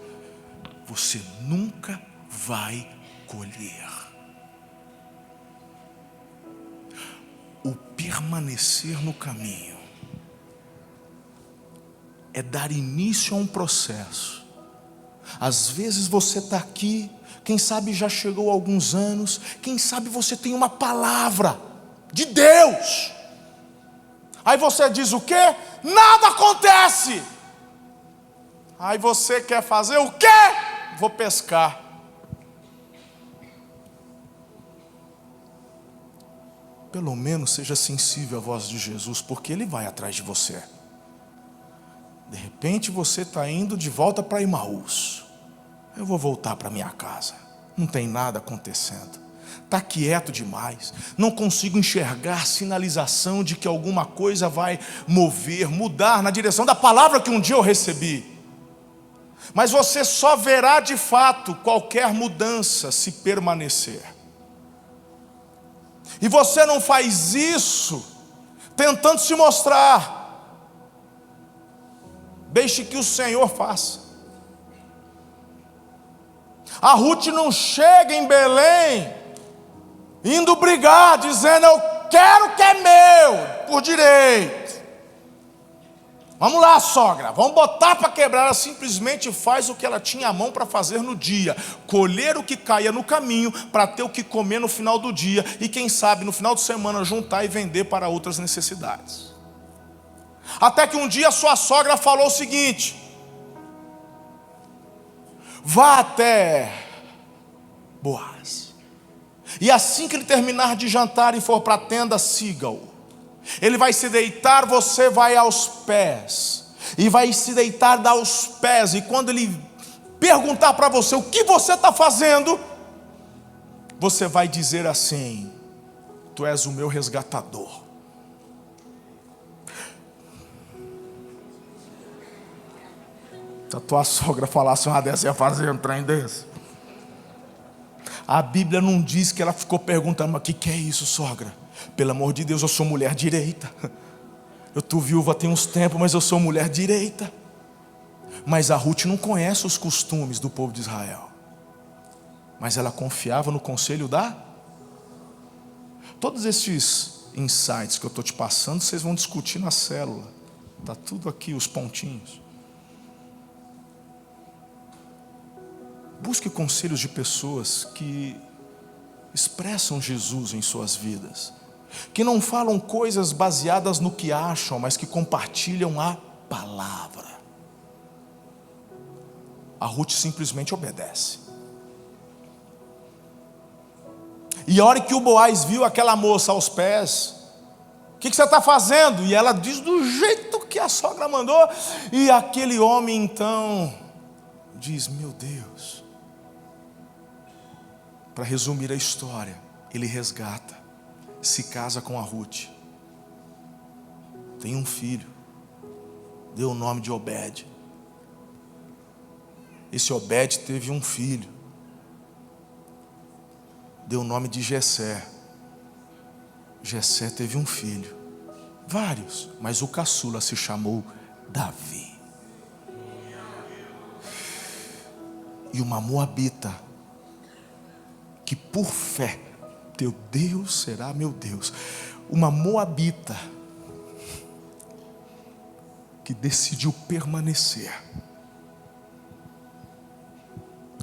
Você nunca vai colher. O permanecer no caminho é dar início a um processo. Às vezes você está aqui, quem sabe já chegou há alguns anos, quem sabe você tem uma palavra de Deus. Aí você diz o quê? Nada acontece. Aí você quer fazer o quê? Vou pescar. Pelo menos seja sensível à voz de Jesus, porque Ele vai atrás de você. De repente você está indo de volta para Emaús. Eu vou voltar para minha casa. Não tem nada acontecendo. Está quieto demais. Não consigo enxergar sinalização de que alguma coisa vai mover, mudar na direção da palavra que um dia eu recebi. Mas você só verá de fato qualquer mudança se permanecer. E você não faz isso tentando se mostrar. Deixe que o Senhor faça. A Ruth não chega em Belém indo brigar, dizendo, eu quero o que é meu, por direito. Vamos lá, sogra, vamos botar para quebrar. Ela simplesmente faz o que ela tinha à mão para fazer no dia. Colher o que caia no caminho, para ter o que comer no final do dia. E quem sabe no final de semana juntar e vender para outras necessidades. Até que um dia sua sogra falou o seguinte: vá até Boaz, e assim que ele terminar de jantar e for para a tenda, siga-o. Ele vai se deitar, você vai aos pés. E vai se deitar, dar aos pés. E quando ele perguntar para você o que você está fazendo, você vai dizer assim: tu és o meu resgatador. Se a tua sogra falasse uma dessa, ia fazer um trem desse. A Bíblia não diz que ela ficou perguntando, mas o que é isso, sogra? Pelo amor de Deus, eu sou mulher direita. Eu estou viúva tem uns tempos, mas eu sou mulher direita. Mas a Ruth não conhece os costumes do povo de Israel. Mas ela confiava no conselho da... Todos esses insights que eu estou te passando, vocês vão discutir na célula. Está tudo aqui, os pontinhos. Busque conselhos de pessoas que expressam Jesus em suas vidas, que não falam coisas baseadas no que acham, mas que compartilham a palavra. A Ruth simplesmente obedece. E a hora que o Boaz viu aquela moça aos pés, o que você está fazendo? E ela diz do jeito que a sogra mandou. E aquele homem então diz, meu Deus, Para resumir a história, ele resgata, se casa com a Ruth, tem um filho, deu o nome de Obed. Esse Obed teve um filho, deu o nome de Jessé. Jessé teve um filho, vários, mas o caçula se chamou Davi. E uma moabita, que por fé, teu Deus será meu Deus, uma moabita, que decidiu permanecer,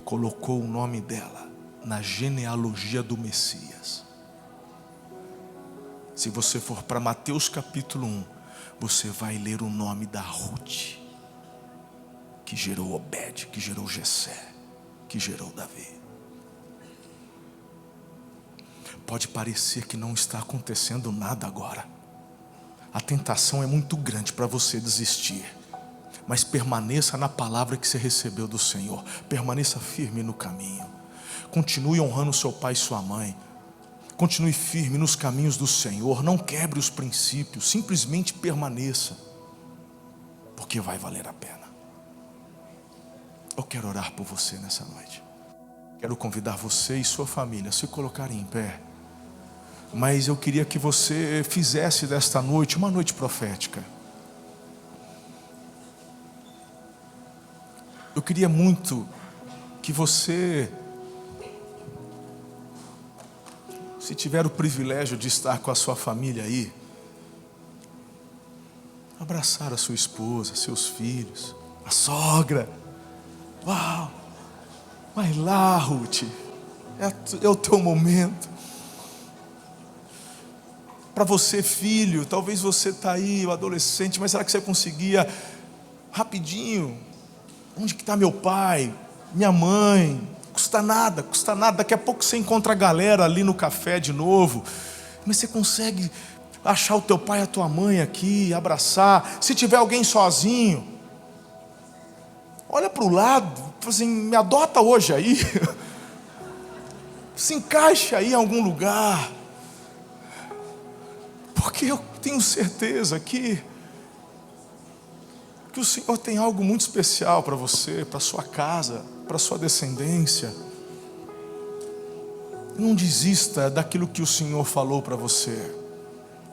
colocou o nome dela na genealogia do Messias. Se você for para Mateus capítulo 1, você vai ler o nome da Ruth, que gerou Obed, que gerou Jessé, que gerou Davi. Pode parecer que não está acontecendo nada agora. A tentação é muito grande para você desistir. Mas permaneça na palavra que você recebeu do Senhor. Permaneça firme no caminho. Continue honrando seu pai e sua mãe. Continue firme nos caminhos do Senhor. Não quebre os princípios. Simplesmente permaneça. Porque vai valer a pena. Eu quero orar por você nessa noite. Quero convidar você e sua família a se colocarem em pé. Mas eu queria que você fizesse desta noite uma noite profética. Eu queria muito que você, se tiver o privilégio de estar com a sua família aí, abraçar a sua esposa, seus filhos, a sogra. Uau! Vai lá, Ruth, é o teu momento. Para você, filho, talvez você está aí, o adolescente, mas será que você conseguia, rapidinho, onde que está meu pai, minha mãe? Custa nada, daqui a pouco você encontra a galera ali no café de novo, mas você consegue achar o teu pai e a tua mãe aqui, abraçar. Se tiver alguém sozinho, olha para o lado, assim, me adota hoje aí, se encaixa aí em algum lugar, porque eu tenho certeza que o Senhor tem algo muito especial para você, para sua casa, para sua descendência. Não desista daquilo que o Senhor falou para você.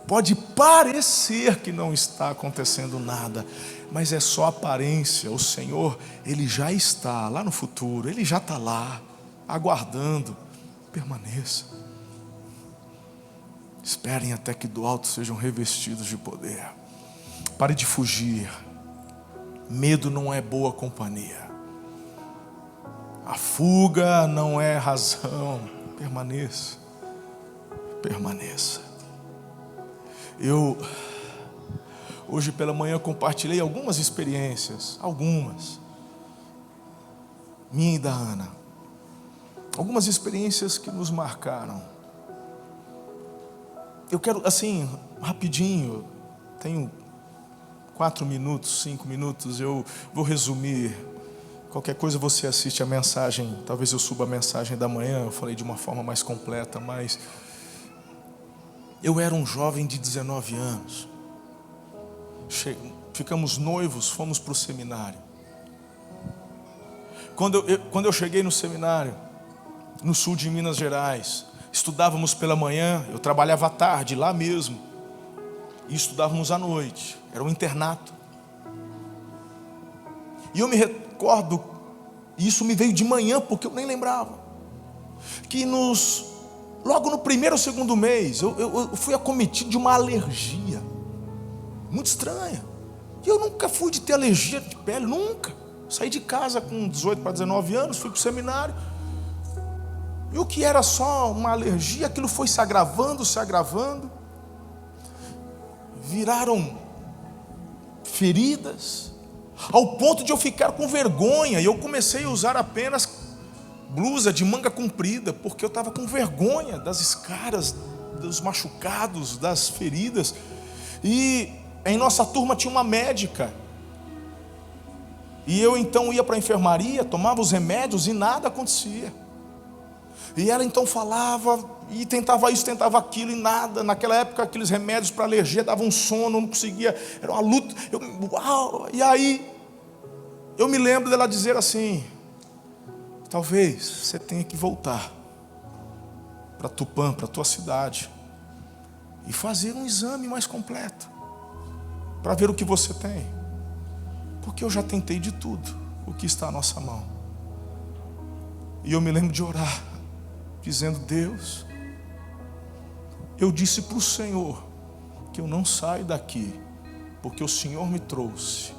Pode parecer que não está acontecendo nada, mas é só aparência. O Senhor, Ele já está lá no futuro, Ele já está lá, aguardando. Permaneça. Esperem até que do alto sejam revestidos de poder. Pare de fugir. Medo não é boa companhia. A fuga não é razão. Permaneça. Permaneça. Eu hoje pela manhã compartilhei algumas experiências, minha e da Ana, algumas experiências que nos marcaram. Eu quero, assim, rapidinho, tenho 4 minutos, 5 minutos, eu vou resumir. Qualquer coisa você assiste a mensagem, talvez eu suba a mensagem da manhã, eu falei de uma forma mais completa, mas eu era um jovem de 19 anos, ficamos noivos, fomos para o seminário. Quando eu cheguei no seminário, no sul de Minas Gerais, estudávamos pela manhã, eu trabalhava à tarde, lá mesmo, e estudávamos à noite, era um internato. E eu me recordo, e isso me veio de manhã, porque eu nem lembrava, que logo no primeiro ou segundo mês, eu fui acometido de uma alergia, muito estranha. E eu nunca fui de ter alergia de pele, nunca. Saí de casa com 18 para 19 anos, fui para o seminário. E o que era só uma alergia, aquilo foi se agravando. Viraram feridas, ao ponto de eu ficar com vergonha. E eu comecei a usar apenas blusa de manga comprida, porque eu estava com vergonha das escaras, dos machucados, das feridas. E em nossa turma tinha uma médica. E eu então ia para a enfermaria, tomava os remédios e nada acontecia. E ela então falava e tentava isso, tentava aquilo e nada. Naquela época aqueles remédios para alergia davam sono, eu não conseguia, era uma luta. E aí eu me lembro dela dizer assim: talvez você tenha que voltar para Tupã, para a tua cidade, e fazer um exame mais completo, para ver o que você tem. Porque eu já tentei de tudo o que está à nossa mão. E eu me lembro de orar, dizendo: Deus, eu disse para o Senhor que eu não saio daqui, porque o Senhor me trouxe.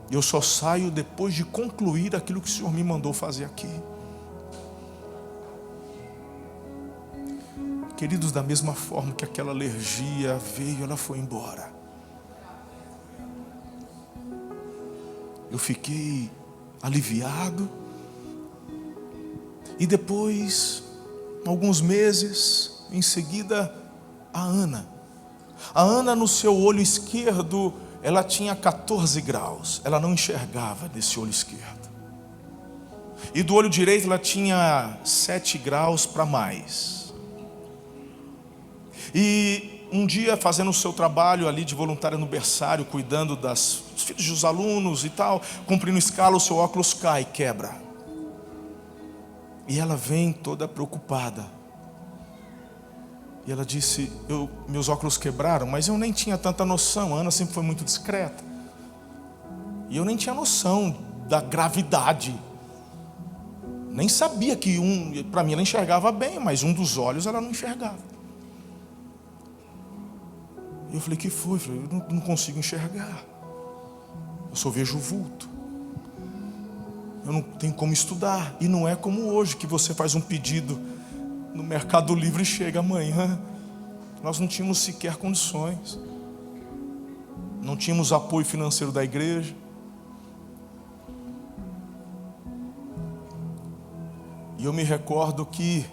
Eu só saio depois de concluir aquilo que o Senhor me mandou fazer aqui. Queridos, da mesma forma que aquela alergia veio, ela foi embora. Eu fiquei aliviado. E depois, alguns meses, em seguida, a Ana no seu olho esquerdo, ela tinha 14 graus. Ela não enxergava desse olho esquerdo. E do olho direito ela tinha 7 graus para mais. E um dia, fazendo o seu trabalho ali de voluntária no berçário, cuidando dos filhos dos alunos e tal, cumprindo escala, o seu óculos cai, quebra. E ela vem toda preocupada. E ela disse: meus óculos quebraram, mas eu nem tinha tanta noção. A Ana sempre foi muito discreta. E eu nem tinha noção da gravidade. Nem sabia que para mim ela enxergava bem, mas um dos olhos ela não enxergava. E eu falei: que foi? Eu falei: eu não consigo enxergar. Eu só vejo o vulto. Eu não tenho como estudar. E não é como hoje, que você faz um pedido no Mercado Livre e chega amanhã. Nós não tínhamos sequer condições. Não tínhamos apoio financeiro da igreja. E eu me recordo que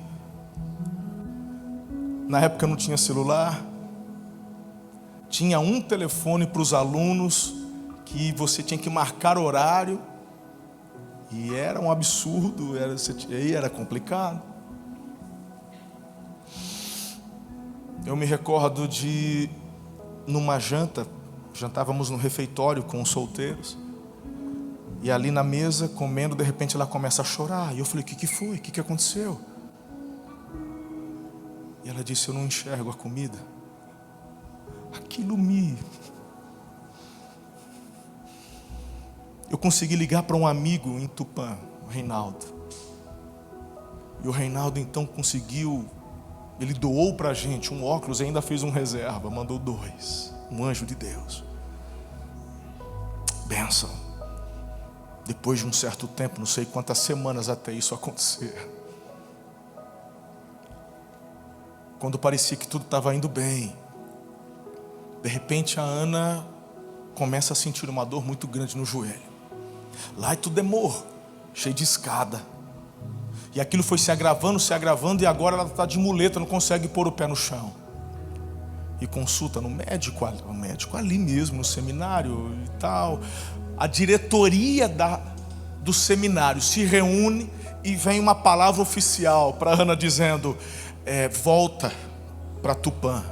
na época não tinha celular. Tinha um telefone para os alunos que você tinha que marcar horário. E era um absurdo, era complicado. Eu me recordo de, numa jantávamos no refeitório com os solteiros. E ali na mesa, comendo, de repente ela começa a chorar. E eu falei: o que foi? O que aconteceu? E ela disse: eu não enxergo a comida. Aquilo Eu consegui ligar para um amigo em Tupã, o Reinaldo. E o Reinaldo então conseguiu, ele doou para a gente um óculos e ainda fez um reserva, mandou 2, um anjo de Deus. Bênção. Depois de um certo tempo, não sei quantas semanas até isso acontecer, quando parecia que tudo estava indo bem, de repente a Ana começa a sentir uma dor muito grande no joelho. Lá tudo é morro, cheio de escada. E aquilo foi se agravando, e agora ela está de muleta, não consegue pôr o pé no chão. E consulta no médico, o médico ali mesmo, no seminário e tal. A diretoria do seminário se reúne e vem uma palavra oficial para Ana dizendo: volta para Tupã.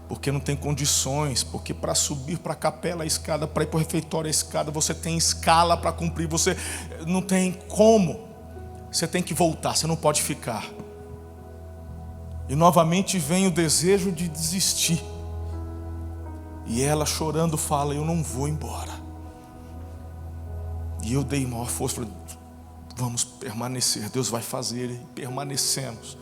Porque não tem condições, porque para subir para a capela a escada, para ir para o refeitório a escada, você tem escala para cumprir, você não tem como, você tem que voltar, você não pode ficar. E novamente vem o desejo de desistir, e ela chorando fala: eu não vou embora. E eu dei maior força, falei: vamos permanecer, Deus vai fazer. E permanecemos,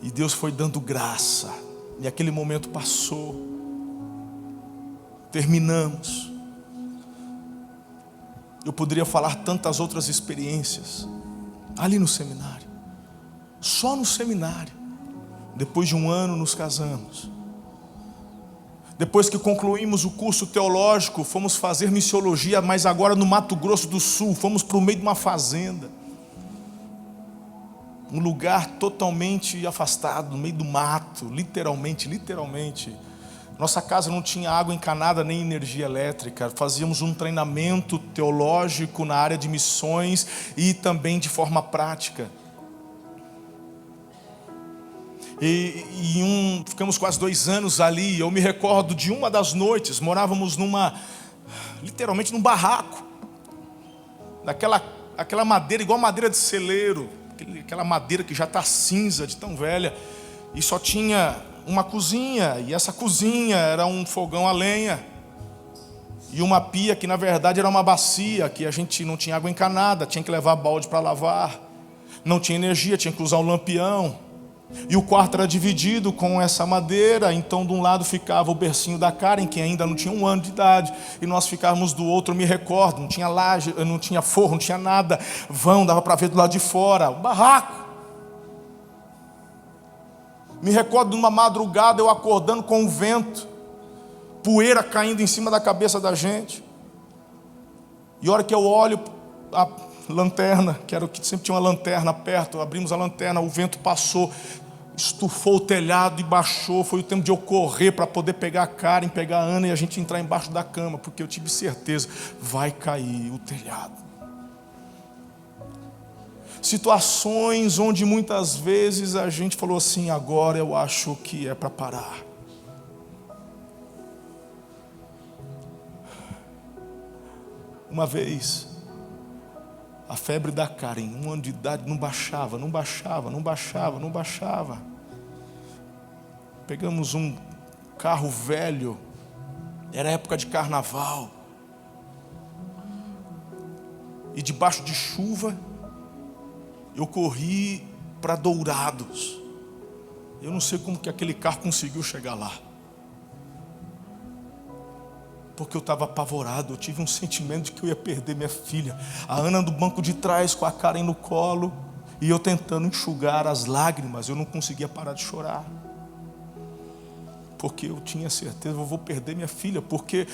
e Deus foi dando graça. E aquele momento passou. Terminamos. Eu poderia falar tantas outras experiências ali no seminário. Só no seminário. Depois de um ano nos casamos. Depois que concluímos o curso teológico, fomos fazer missiologia, mas agora no Mato Grosso do Sul. Fomos para o meio de uma fazenda. Um lugar totalmente afastado, no meio do mato, literalmente. Nossa casa não tinha água encanada nem energia elétrica. Fazíamos um treinamento teológico na área de missões e também de forma prática. Ficamos quase 2 anos ali. Eu me recordo de uma das noites, morávamos literalmente num barraco, aquela madeira, igual madeira de celeiro, aquela madeira que já está cinza, de tão velha, e só tinha uma cozinha, e essa cozinha era um fogão a lenha, e uma pia que na verdade era uma bacia, que a gente não tinha água encanada, tinha que levar balde para lavar, não tinha energia, tinha que usar um lampião. E o quarto era dividido com essa madeira. Então de um lado ficava o bercinho da Karen, que ainda não tinha 1 ano de idade, e nós ficávamos do outro. Eu me recordo, não tinha laje, não tinha forro, não tinha nada, vão, dava para ver do lado de fora, o barraco. Me recordo de uma madrugada eu acordando com o vento, poeira caindo em cima da cabeça da gente, e a hora que eu olho a lanterna, que era o que sempre tinha uma lanterna perto, abrimos a lanterna, o vento passou, estufou o telhado e baixou. Foi o tempo de eu correr para poder pegar a Karen, pegar a Ana e a gente entrar embaixo da cama, porque eu tive certeza, vai cair o telhado. Situações onde muitas vezes a gente falou assim, agora eu acho que é para parar. Uma vez, a febre da Karen, 1 ano de idade, não baixava. Pegamos um carro velho, era época de carnaval, e debaixo de chuva, eu corri para Dourados. Eu não sei como que aquele carro conseguiu chegar lá, porque eu estava apavorado. Eu tive um sentimento de que eu ia perder minha filha. A Ana no banco de trás com a Karen no colo, e eu tentando enxugar as lágrimas. Eu não conseguia parar de chorar, porque eu tinha certeza, eu vou perder minha filha. Porque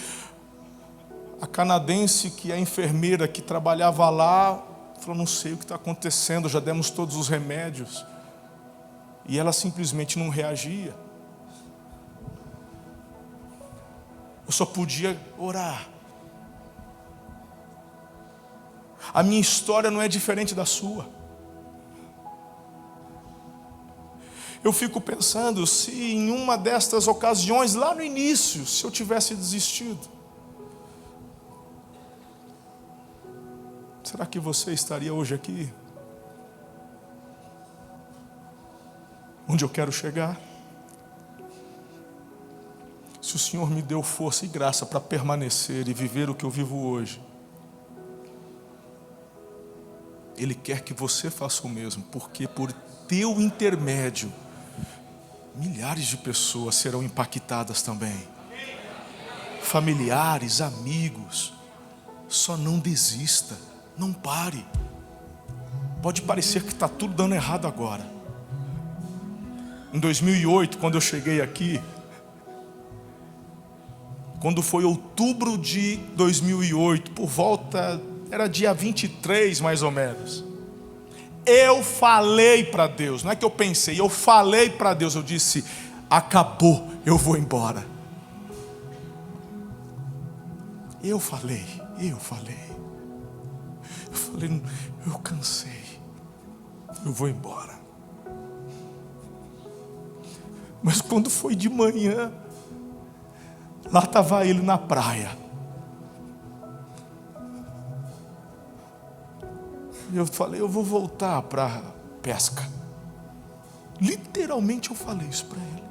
a canadense, que é a enfermeira que trabalhava lá, falou, não sei o que está acontecendo, já demos todos os remédios, e ela simplesmente não reagia. Eu só podia orar. A minha história não é diferente da sua. Eu fico pensando, se em uma destas ocasiões, lá no início, se eu tivesse desistido, será que você estaria hoje aqui? Onde eu quero chegar? Se o Senhor me deu força e graça para permanecer e viver o que eu vivo hoje, Ele quer que você faça o mesmo, porque por teu intermédio, milhares de pessoas serão impactadas também. Familiares, amigos. Só não desista, não pare. Pode parecer que está tudo dando errado agora. Em 2008, quando eu cheguei aqui, quando foi outubro de 2008, por volta, era dia 23 mais ou menos, eu falei para Deus, não é que eu pensei, eu falei para Deus, eu disse, acabou, eu vou embora. Eu falei, eu cansei, eu vou embora. Mas quando foi de manhã, lá estava ele na praia. E eu falei, eu vou voltar para pesca. Literalmente eu falei isso para ele.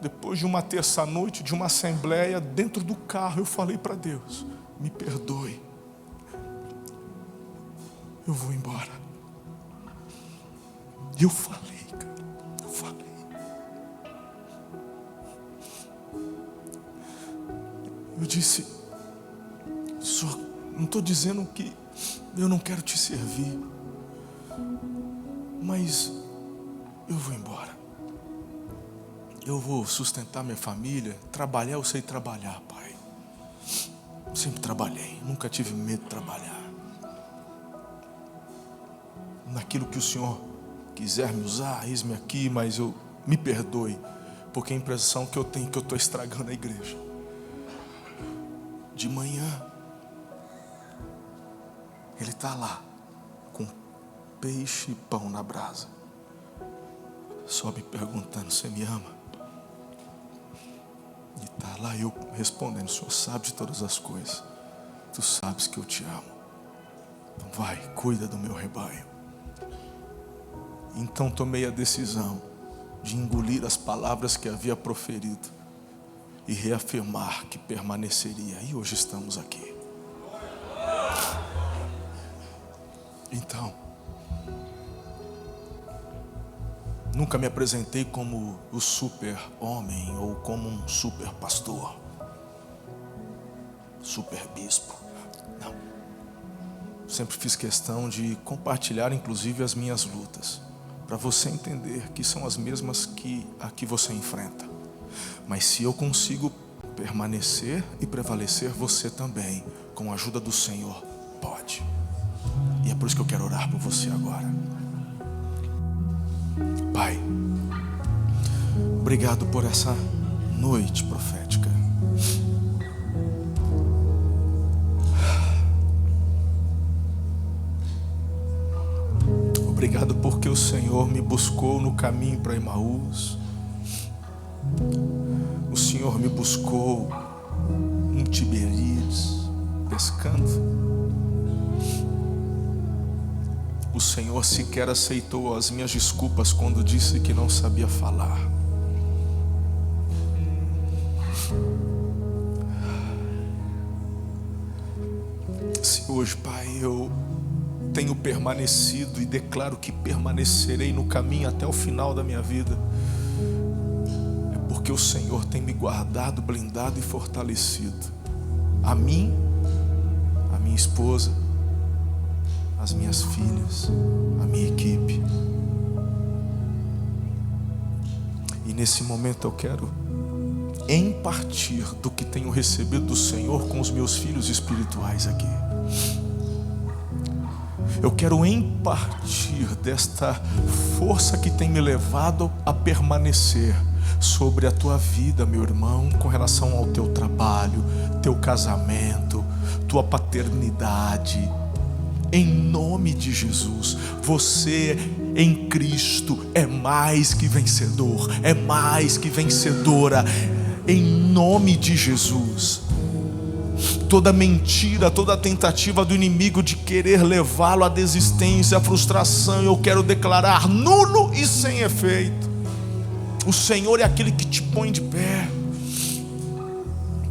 Depois de uma terça-noite, de uma assembleia, dentro do carro, eu falei para Deus, me perdoe, eu vou embora. E eu falei, cara, eu falei. Eu disse, Senhor, não estou dizendo que eu não quero te servir, mas eu vou embora. Eu vou sustentar minha família, trabalhar, eu sei trabalhar, Pai. Sempre trabalhei, nunca tive medo de trabalhar. Naquilo que o Senhor quiser me usar, eis-me aqui, mas eu me perdoe, porque a impressão que eu tenho é que eu estou estragando a igreja. De manhã, ele está lá, com peixe e pão na brasa, só me perguntando: você me ama? E está lá eu respondendo: o Senhor sabe de todas as coisas, tu sabes que eu te amo, então vai, cuida do meu rebanho. Então tomei a decisão de engolir as palavras que havia proferido e reafirmar que permaneceria, e hoje estamos aqui. Então, nunca me apresentei como o super homem ou como um super pastor, super bispo. Não. Sempre fiz questão de compartilhar, inclusive, as minhas lutas, para você entender que são as mesmas que a que você enfrenta. Mas se eu consigo permanecer e prevalecer, você também, com a ajuda do Senhor, pode. E é por isso que eu quero orar por você agora. Pai, obrigado por essa noite profética. Obrigado porque o Senhor me buscou no caminho para Emaús. O Senhor me buscou em Tiberíades, pescando. O Senhor sequer aceitou as minhas desculpas quando disse que não sabia falar. Se hoje, Pai, eu tenho permanecido e declaro que permanecerei no caminho até o final da minha vida, é porque o Senhor tem me guardado, blindado e fortalecido. A mim, a minha esposa, as minhas filhas, a minha equipe. E nesse momento eu quero impartir do que tenho recebido do Senhor com os meus filhos espirituais aqui. Eu quero impartir desta força que tem me levado a permanecer sobre a tua vida, meu irmão, com relação ao teu trabalho, teu casamento, tua paternidade. Em nome de Jesus, você em Cristo é mais que vencedor, é mais que vencedora. Em nome de Jesus, toda mentira, toda tentativa do inimigo de querer levá-lo à desistência, à frustração, eu quero declarar nulo e sem efeito. O Senhor é aquele que te põe de pé,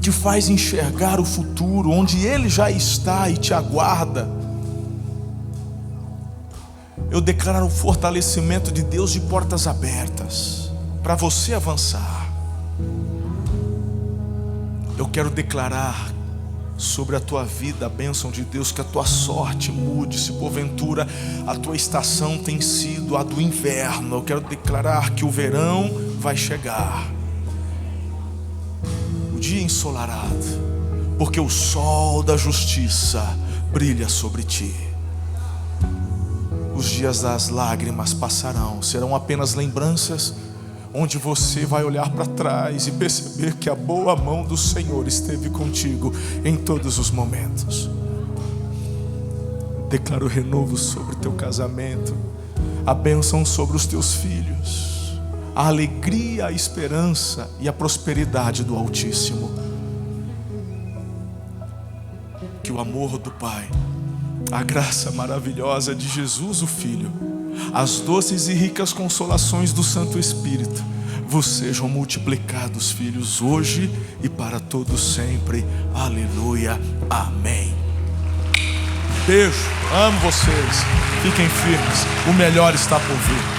te faz enxergar o futuro, onde Ele já está e te aguarda. Eu declaro o fortalecimento de Deus de portas abertas para você avançar. Eu quero declarar sobre a tua vida a bênção de Deus, que a tua sorte mude. Se porventura a tua estação tem sido a do inverno, eu quero declarar que o verão vai chegar, o dia ensolarado, porque o sol da justiça brilha sobre ti. Os dias das lágrimas passarão, serão apenas lembranças, onde você vai olhar para trás e perceber que a boa mão do Senhor esteve contigo em todos os momentos. Declaro renovo sobre o teu casamento, a bênção sobre os teus filhos, a alegria, a esperança e a prosperidade do Altíssimo. Que o amor do Pai, a graça maravilhosa de Jesus o Filho, as doces e ricas consolações do Santo Espírito vos sejam multiplicados, filhos, hoje e para todos sempre. Aleluia, amém. Beijo, amo vocês, fiquem firmes, o melhor está por vir.